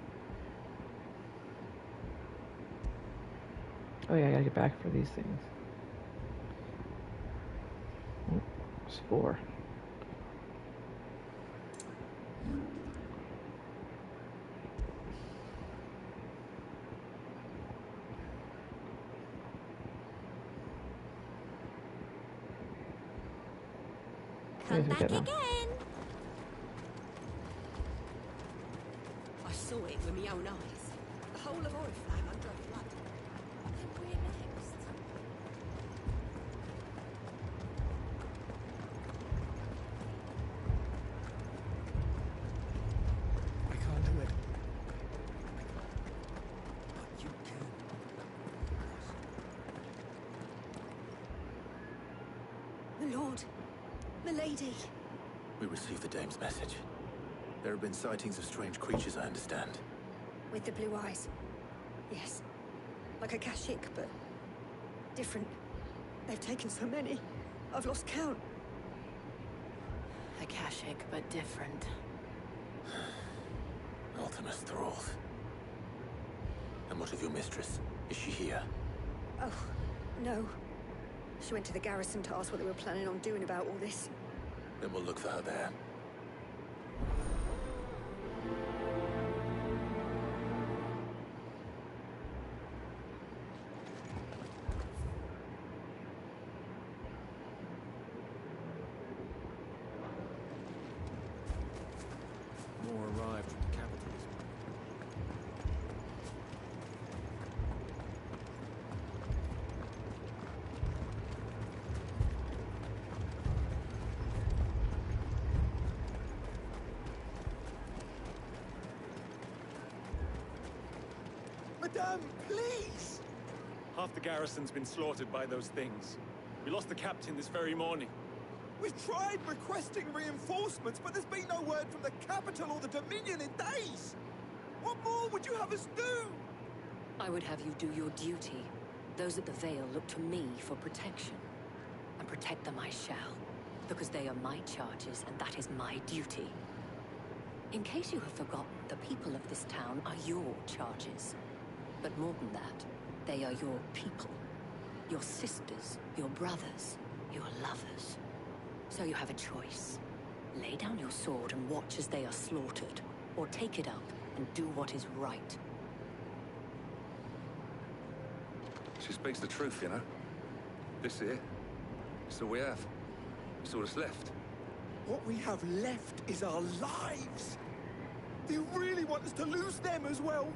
Oh yeah, I gotta get back for these things. Oh, spore. Come back again. I saw it with my own eyes. The whole of Oriflamme under a flood. Then we're next. I can't do it. But you can. My lord. My lady. We received the dame's message. There have been sightings of strange creatures, I understand. With the blue eyes. Yes. Like a Kashik, but different. They've taken so many. I've lost count. A Kashik, but different. Ultimus thralls. And what of your mistress? Is she here? Oh, no. She went to the garrison to ask what they were planning on doing about all this. Then we'll look for her there. More arrived from the capital. Madame, please! Half the garrison's been slaughtered by those things. We lost the captain this very morning. We've tried requesting reinforcements, but there's been no word from the capital or the Dominion in days! What more would you have us do? I would have you do your duty. Those at the Vale look to me for protection. And protect them I shall. Because they are my charges, and that is my duty. In case you have forgotten, the people of this town are your charges. But more than that, they are your people. Your sisters, your brothers, your lovers. So you have a choice. Lay down your sword and watch as they are slaughtered, or take it up and do what is right. She speaks the truth, you know. This here, it's all we have. It's all that's left. What we have left is our lives. Do you really want us to lose them as well?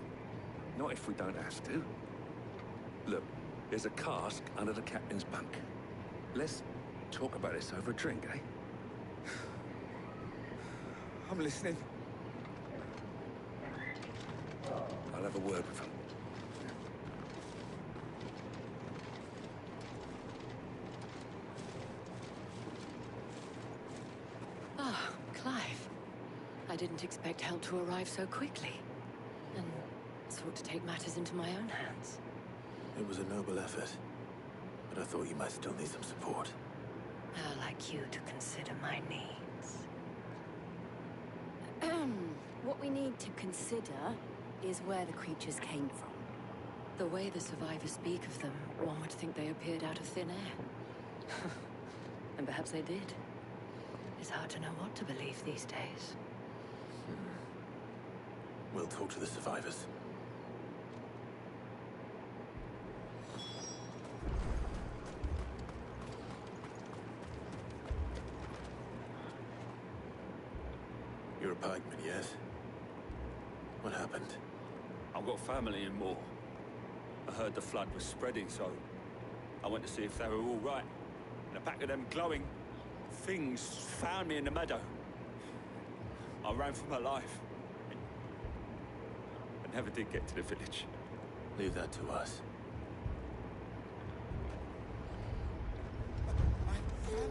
Not if we don't have to. Look, there's a cask under the captain's bunk. Let's talk about this over a drink, eh? I'm listening. I'll have a word with him. Ah, Clive. I didn't expect help to arrive so quickly. And sought to take matters into my own hands. It was a noble effort, but I thought you might still need some support. I'd like you to consider my needs. What we need to consider is where the creatures came from. The way the survivors speak of them, one would think they appeared out of thin air. And perhaps they did. It's hard to know what to believe these days. We'll talk to the survivors. You're a pikeman, yes? What happened? I've got family in Moor. I heard the flood was spreading, so I went to see if they were all right. And a pack of them glowing things found me in the meadow. I ran for my life. I never did get to the village. Leave that to us.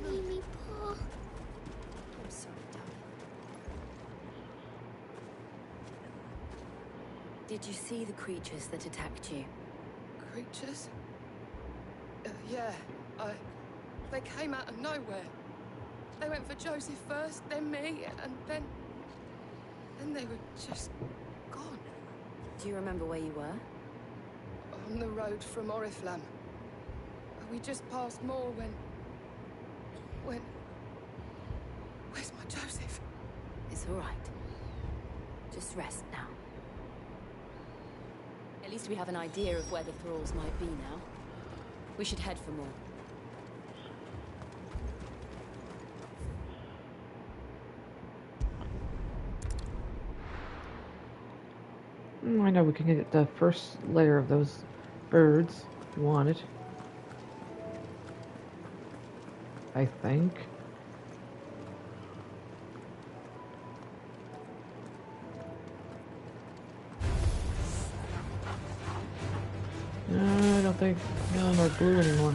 Mimi, Paul. I'm sorry, darling. Did you see the creatures that attacked you? Creatures? Yeah, they came out of nowhere. They went for Joseph first, then me, and then they were just gone. Do you remember where you were? On the road from Oriflamme. We just passed Moor when... Where's my Joseph? It's all right. Just rest now. At least we have an idea of where the thralls might be now. We should head for more. I know we can get the first layer of those birds if you want it. I think. No, I don't think none of them are blue anymore.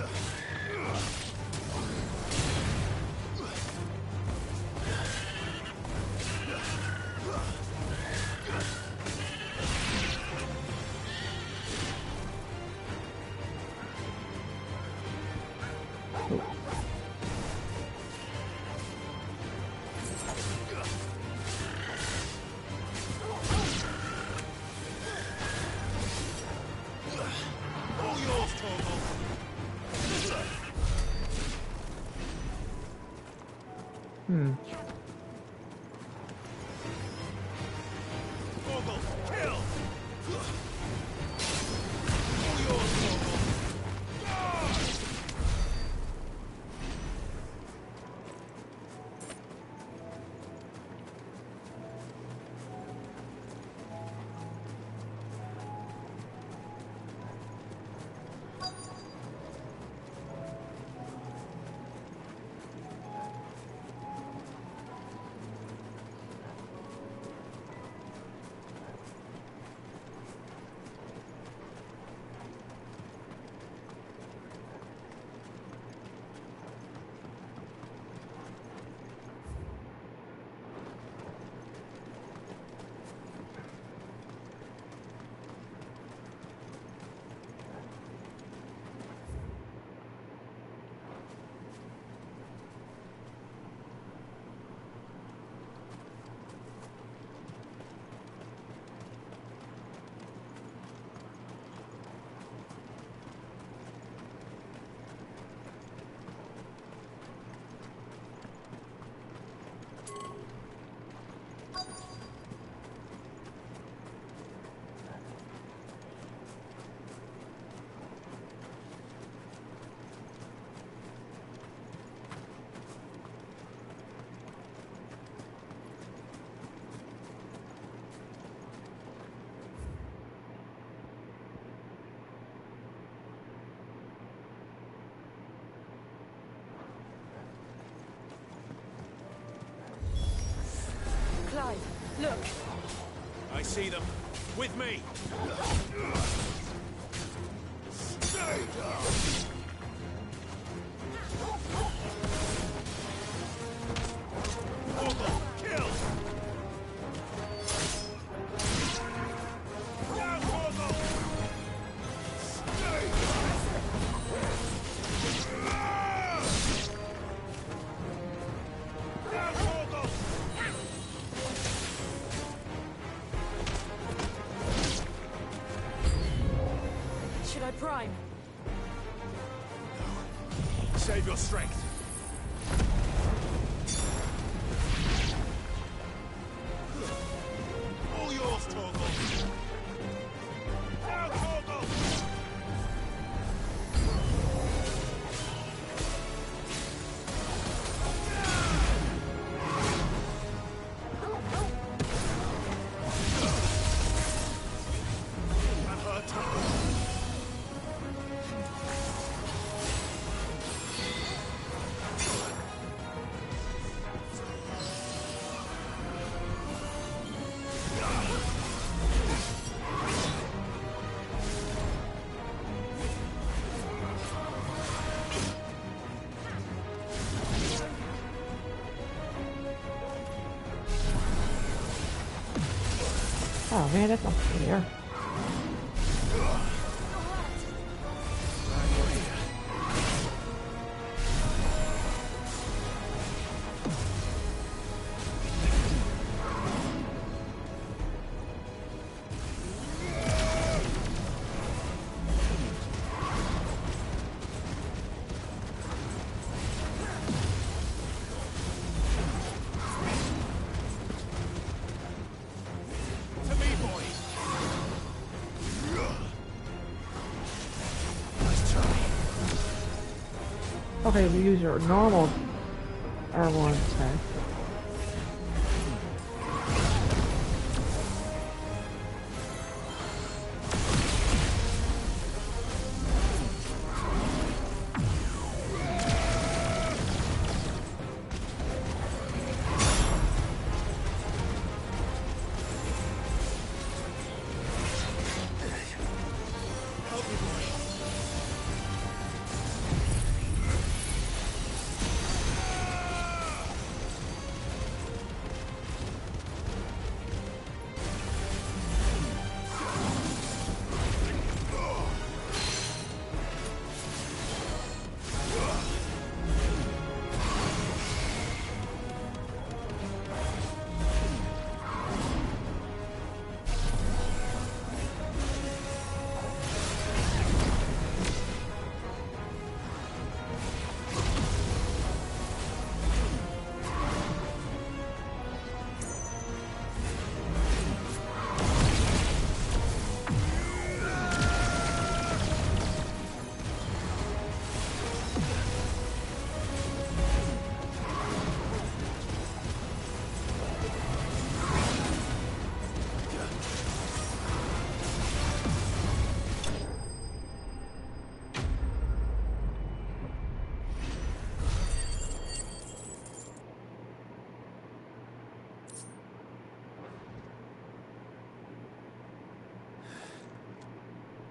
Look! I see them. With me! Stay down! Orville, kill! Down, Orville! Stay down! Down, Orville! Should I prime? Save your strength. All yours, Torgal. Now, Torgal! And her turn. Oh man, that's not fair. To me, boys! Okay, we use your normal R1 attack.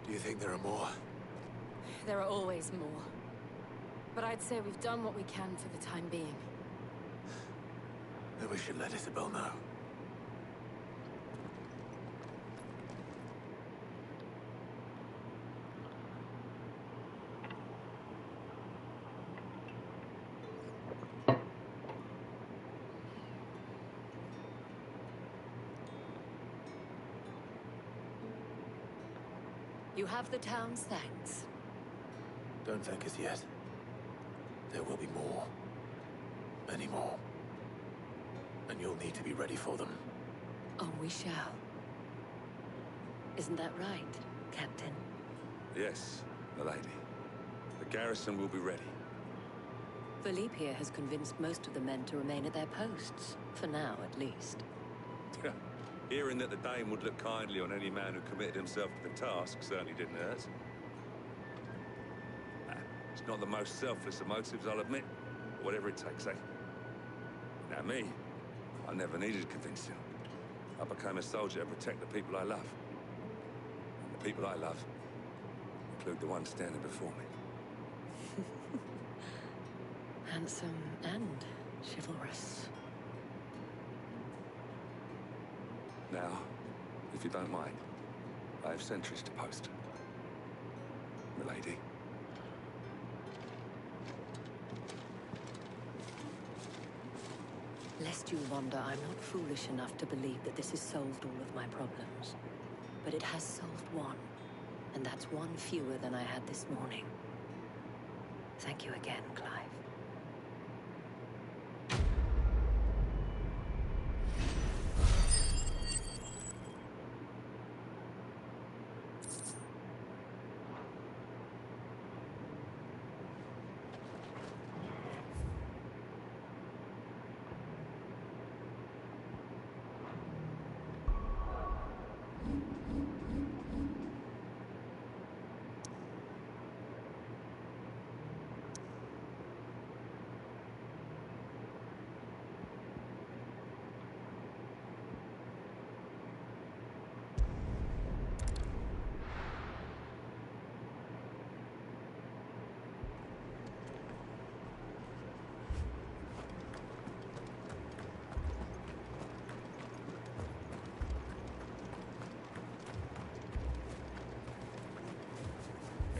Do you think there are more? There are always more. But I'd say we've done what we can for the time being. Then we should let Isabel know. You have the town's thanks. Don't thank us yet. There will be more. Many more. And you'll need to be ready for them. Oh, we shall. Isn't that right, Captain? Yes, milady. The garrison will be ready. Philippe here has convinced most of the men to remain at their posts. For now, at least. Hearing that the Dane would look kindly on any man who committed himself to the task certainly didn't hurt. It's not the most selfless of motives, I'll admit. But whatever it takes, eh? Now me, I never needed convincing. I became a soldier to protect the people I love. And the people I love include the one standing before me. Handsome and chivalrous. Now, if you don't mind, I have sentries to post. Milady. Lest you wonder, I'm not foolish enough to believe that this has solved all of my problems. But it has solved one, and that's one fewer than I had this morning. Thank you again, Clive.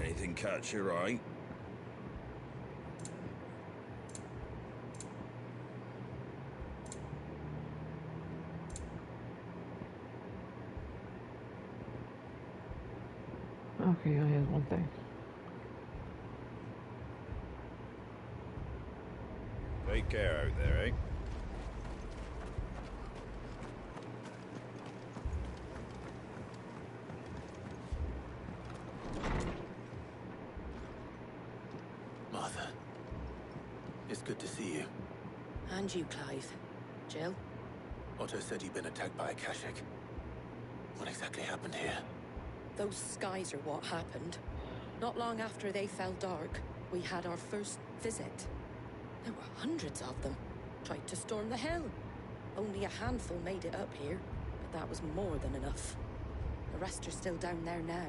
Anything catch your eye? Okay, only has one thing. Take care out there, eh? Martha, it's good to see you. And you, Clive. Jill? Otto said you'd been attacked by a Akashic. What exactly happened here? Those skies are what happened. Not long after they fell dark, we had our first visit. There were hundreds of them. Tried to storm the hill. Only a handful made it up here, but that was more than enough. The rest are still down there now.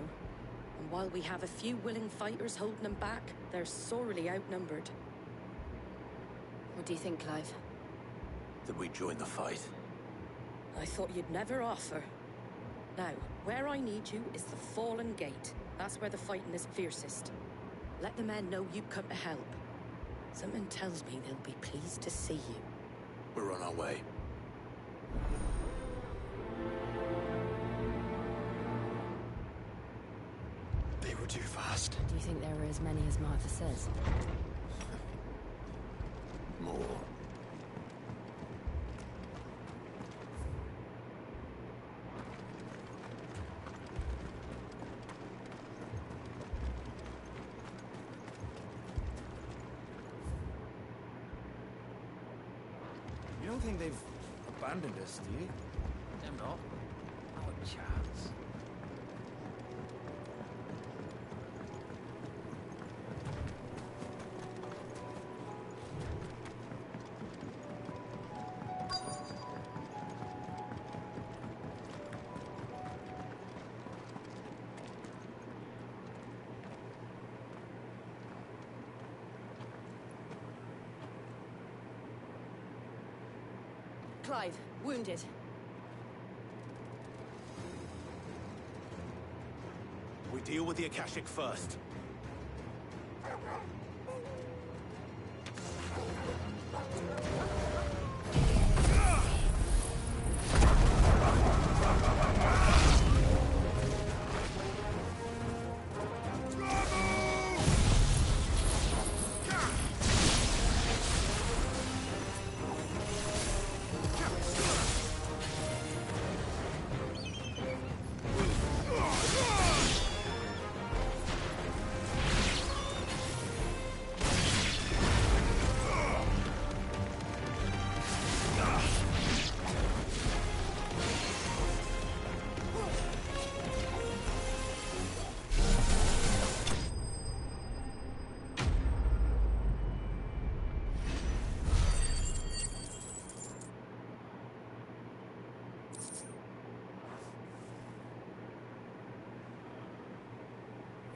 And while we have a few willing fighters holding them back, they're sorely outnumbered. What do you think, Clive? That we join the fight? I thought you'd never offer. Now, where I need you is the Fallen Gate. That's where the fighting is fiercest. Let the men know you've come to help. Something tells me they'll be pleased to see you. We're on our way. They were too fast. Do you think there were as many as Martha says? More. You don't think they've abandoned us, do you? Them not. Not a chance. Clive, wounded. We deal with the Akashic first.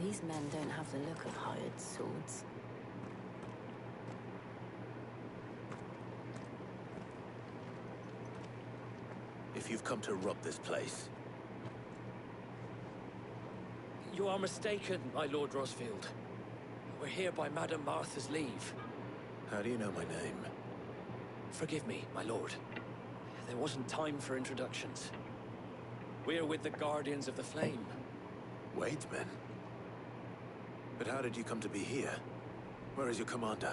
These men don't have the look of hired swords. If you've come to rob this place... You are mistaken, my Lord Rosfield. We're here by Madame Martha's leave. How do you know my name? Forgive me, my lord. There wasn't time for introductions. We're with the Guardians of the Flame. Wade's men? But how did you come to be here? Where is your commander?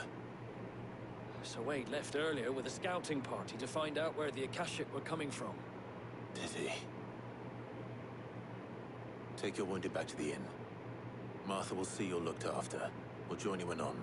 Sir Wade left earlier with a scouting party to find out where the Akashic were coming from. Did he? Take your wounded back to the inn. Martha will see you're looked after. We'll join you anon.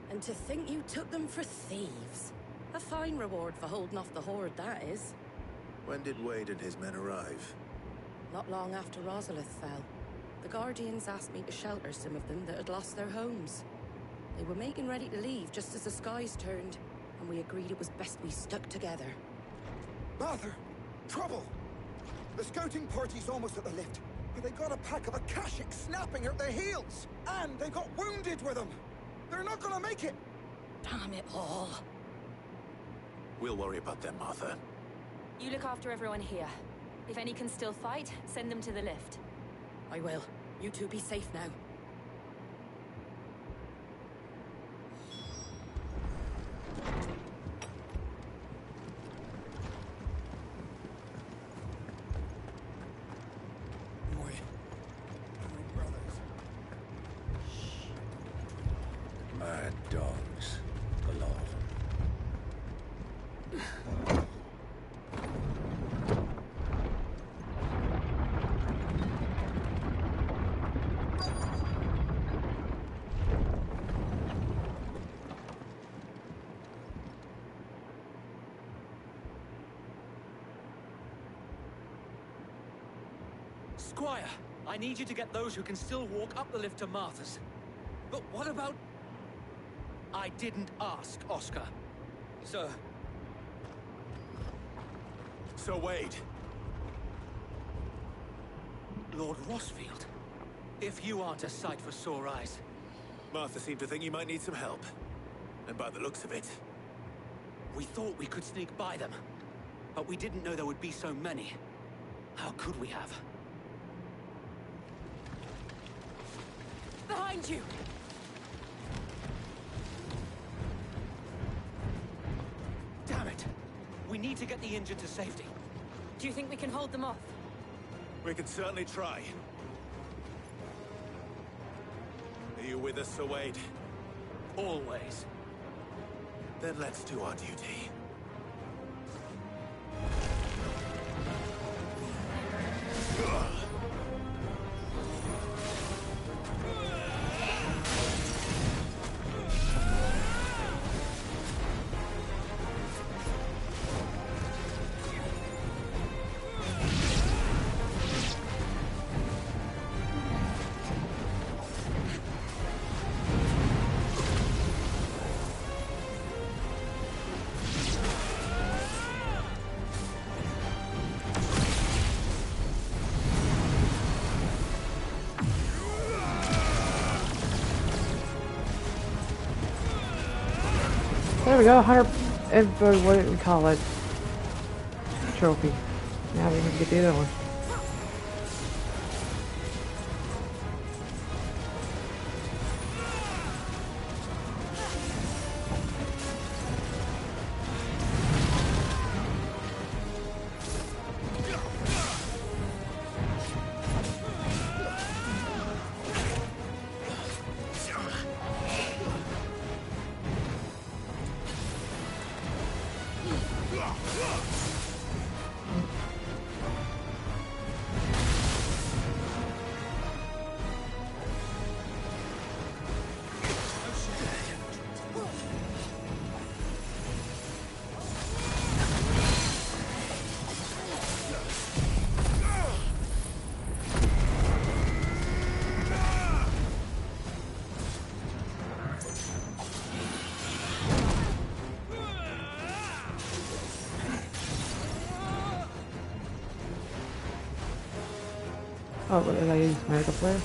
And to think you took them for thieves. A fine reward for holding off the horde, that is. When did Wade and his men arrive? Not long after Rosalith fell. The Guardians asked me to shelter some of them that had lost their homes. They were making ready to leave just as the skies turned, and we agreed it was best we stuck together. Martha! Trouble! The scouting party's almost at the lift, but they got a pack of Akashic snapping at their heels! And they got wounded with them! They're not gonna make it! Damn it all. We'll worry about them, Martha. You look after everyone here. If any can still fight, send them to the lift. I will. You two be safe now. Mad dogs. A lot of them. Squire, I need you to get those who can still walk up the lift to Martha's. But what about... I didn't ask, Oscar. Sir. Sir Wade. Lord Rosfield. If you aren't a sight for sore eyes. Martha seemed to think you might need some help. And by the looks of it... We thought we could sneak by them. But we didn't know there would be so many. How could we have? Behind you! Damn it! We need to get the injured to safety. Do you think we can hold them off? We can certainly try. Are you with us, Sir Wade? Always. Then let's do our duty. There we go, 100 info, what do we call it? Trophy. Now we need to get the other one. Oh, but did I use Mega Player?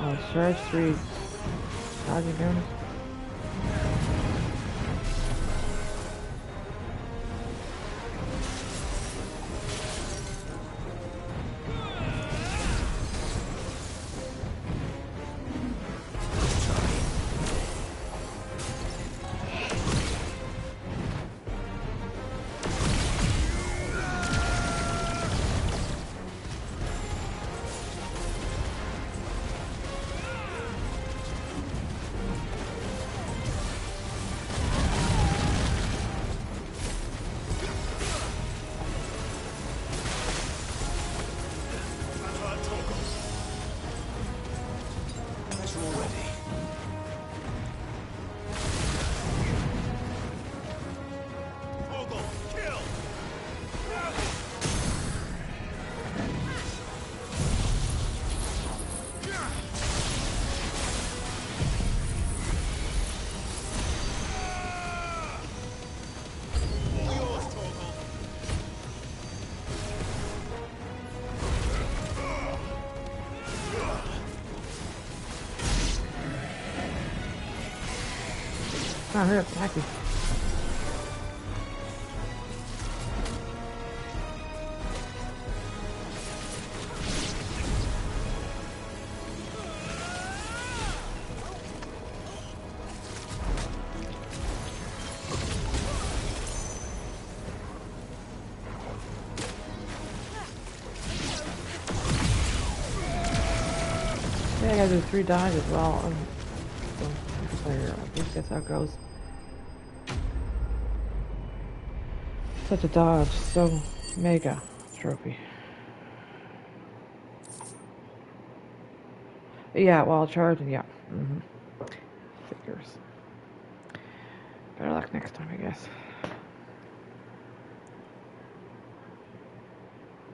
Oh, charge 3 dodging bonus. Oh, hurry up, Tacky. Yeah, I gotta do 3 dodge as well. I guess that's how it goes. Such a dodge, so mega trophy. Yeah, while charging, yeah. Figures. Better luck next time, I guess.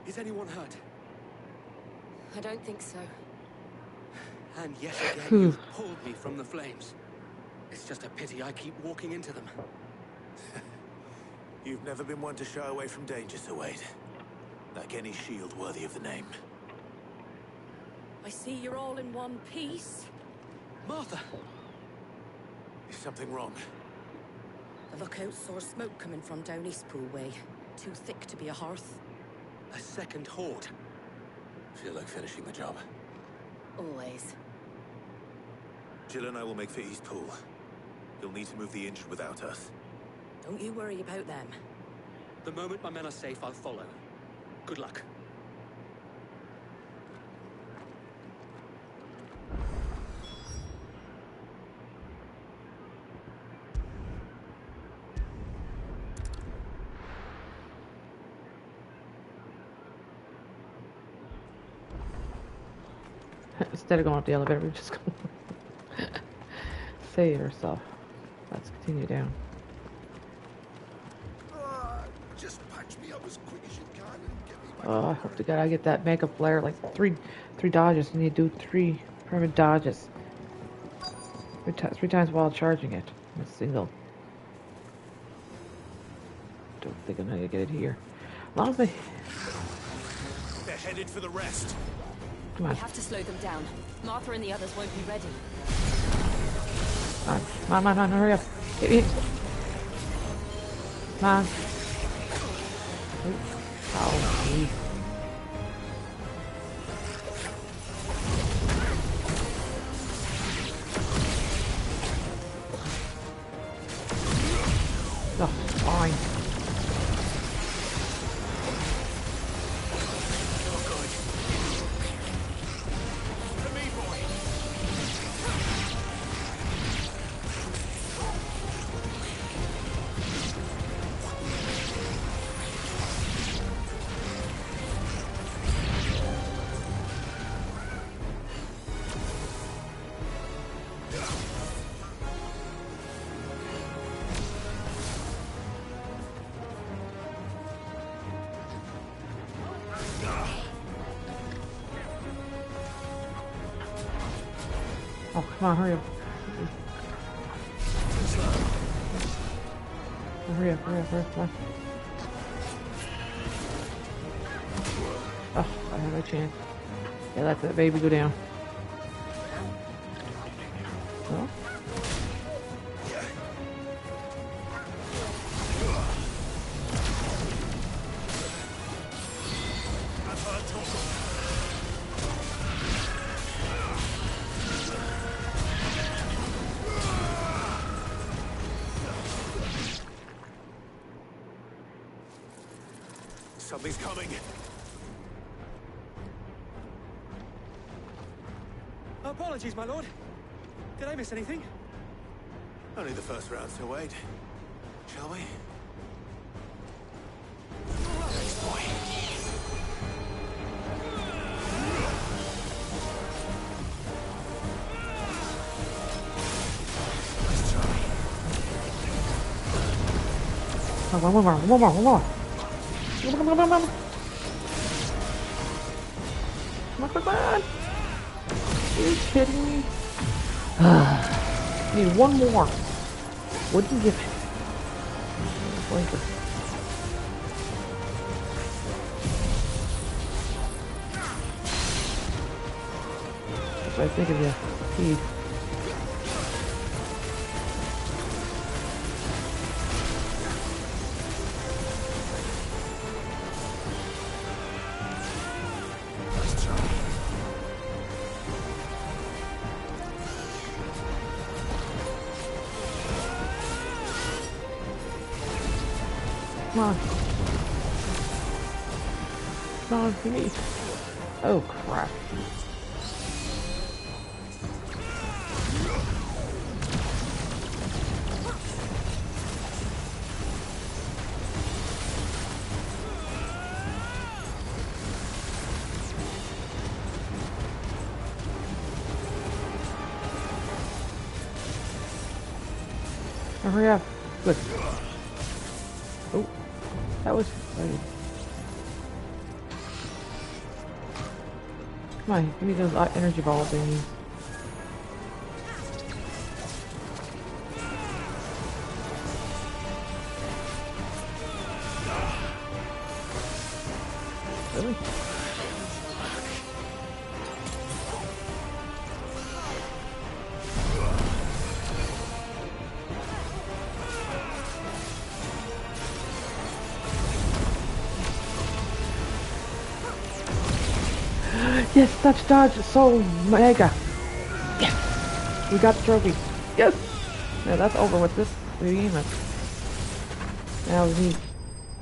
Is anyone hurt? I don't think so. And yet again, you've pulled me from the flames. It's just a pity I keep walking into them. You've never been one to shy away from danger, Sir Wade. Like any shield worthy of the name. I see you're all in one piece. Martha! Is something wrong? The lookout saw smoke coming from down Eastpool way. Too thick to be a hearth. A second horde. Feel like finishing the job. Always. Jill and I will make for Eastpool. You'll need to move the injured without us. Don't you worry about them. The moment my men are safe, I'll follow. Good luck. Instead of going up the elevator, we just go save yourself. Let's continue down. Just patch me up as quick as you can and get me back. Oh, I hope to God I get that makeup flare, like three dodges. You need to do 3 permanent dodges. 3 times while charging it. A single. Don't think I'm gonna get it here. As long as they... They're headed for the rest. Come on. We have to slow them down. Martha and the others won't be ready. Come on, hurry up. Hit me. Come on. Oh, geez. Oh, fine. Oh, come on, hurry up. Hurry up, come on. Oh, I have a chance. Yeah, let that baby go down. Oh. Something's coming. Apologies, my lord. Did I miss anything? Only the first round, so wait. Shall we? Thanks, boy. Let's try. Oh, one more. Come on. Are you kidding me? Need one more. What'd you give it? Blinker. That's what I think of you. Pete. Come on. Come on, give me. Oh, crap. Oh, hurry up. Good. Oh, that was exciting. Come on, give me those energy ball thingies. Really? Yes, Dutch dodge, so mega. Yes, we got the trophy. Yes. Now that's over with this behemoth. Now we need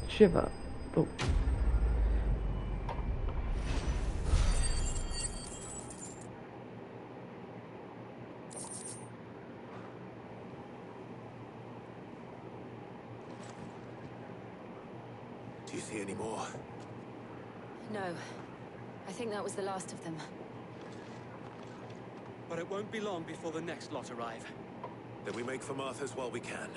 Shiva. Oh. Do you see any more? No. I think that was the last of them. But it won't be long before the next lot arrive. Then we make for Martha's while we can.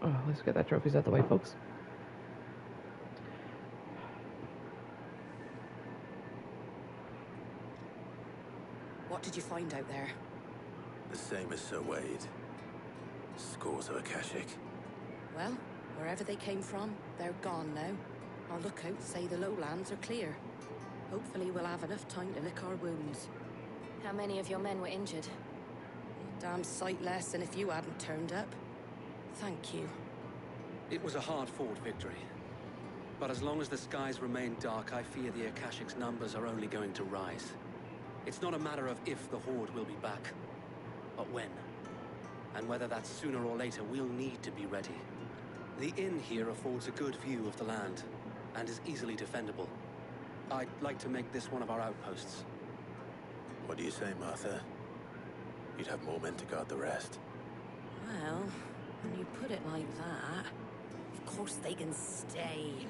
Oh, let's get that trophies out the way, folks. What did you find out there? The same as Sir Wade. Scores of Akashic. Well, wherever they came from, they're gone now. Our lookouts say the lowlands are clear. Hopefully we'll have enough time to lick our wounds. How many of your men were injured? A damn sight less than if you hadn't turned up. Thank you. It was a hard-fought victory. But as long as the skies remain dark, I fear the Akashic's numbers are only going to rise. It's not a matter of if the Horde will be back, but when. And whether that's sooner or later, we'll need to be ready. The inn here affords a good view of the land, and is easily defendable. I'd like to make this one of our outposts. What do you say, Martha? You'd have more men to guard the rest. Well, when you put it like that, of course they can stay.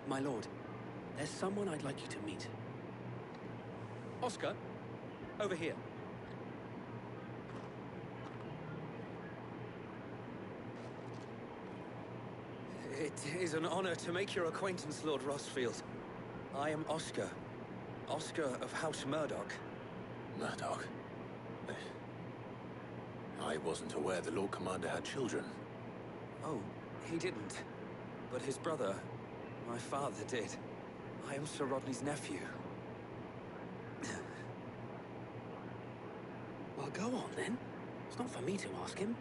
My lord, there's someone I'd like you to meet. Oscar, over here. It is an honor to make your acquaintance, Lord Rossfield. I am Oscar. Oscar of House Murdoch. Murdoch? I wasn't aware the Lord Commander had children. Oh, he didn't. But his brother, my father, did. I am Sir Rodney's nephew. Well, go on then. It's not for me to ask him.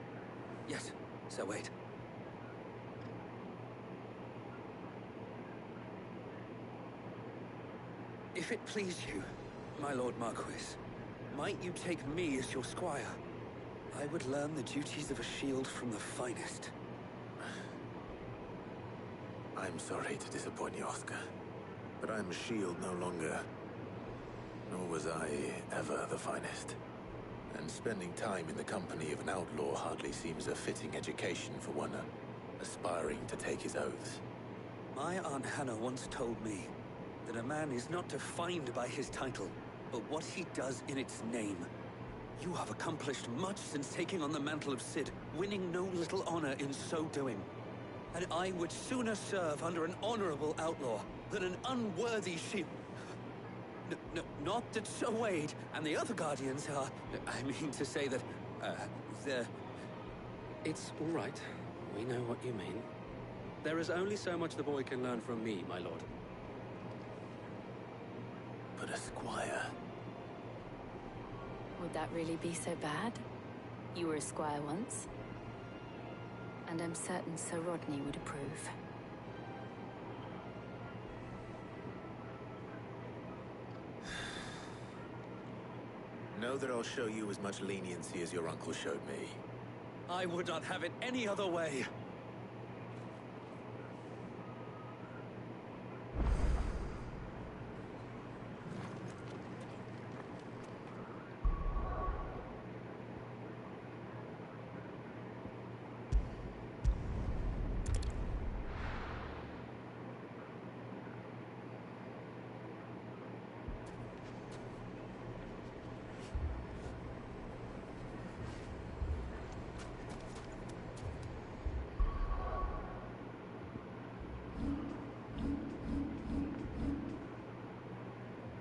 Yes, Sir Wade. If it please you, my Lord Marquis, might you take me as your squire? I would learn the duties of a shield from the finest. I'm sorry to disappoint you, Oscar, but I'm a shield no longer. Nor was I ever the finest. And spending time in the company of an outlaw hardly seems a fitting education for one aspiring to take his oaths. My Aunt Hannah once told me that a man is not defined by his title, but what he does in its name. You have accomplished much since taking on the mantle of Cid, winning no little honor in so doing. And I would sooner serve under an honorable outlaw than an unworthy shield. Not that Sir Wade and the other guardians are... I mean to say that, they're... It's all right. We know what you mean. There is only so much the boy can learn from me, my lord. But a squire... Would that really be so bad? You were a squire once. And I'm certain Sir Rodney would approve. Know that I'll show you as much leniency as your uncle showed me. I would not have it any other way.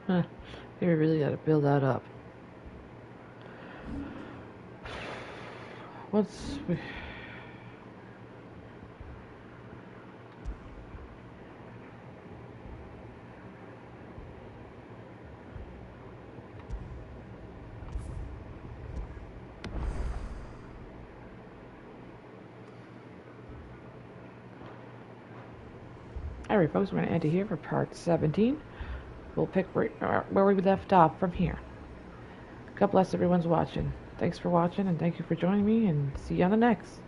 Huh. They really got to build that up. What's... Alright folks, we're going to end it here for part 17. We'll pick where we left off from here. God bless everyone's watching. Thanks for watching and thank you for joining me, and see you on the next.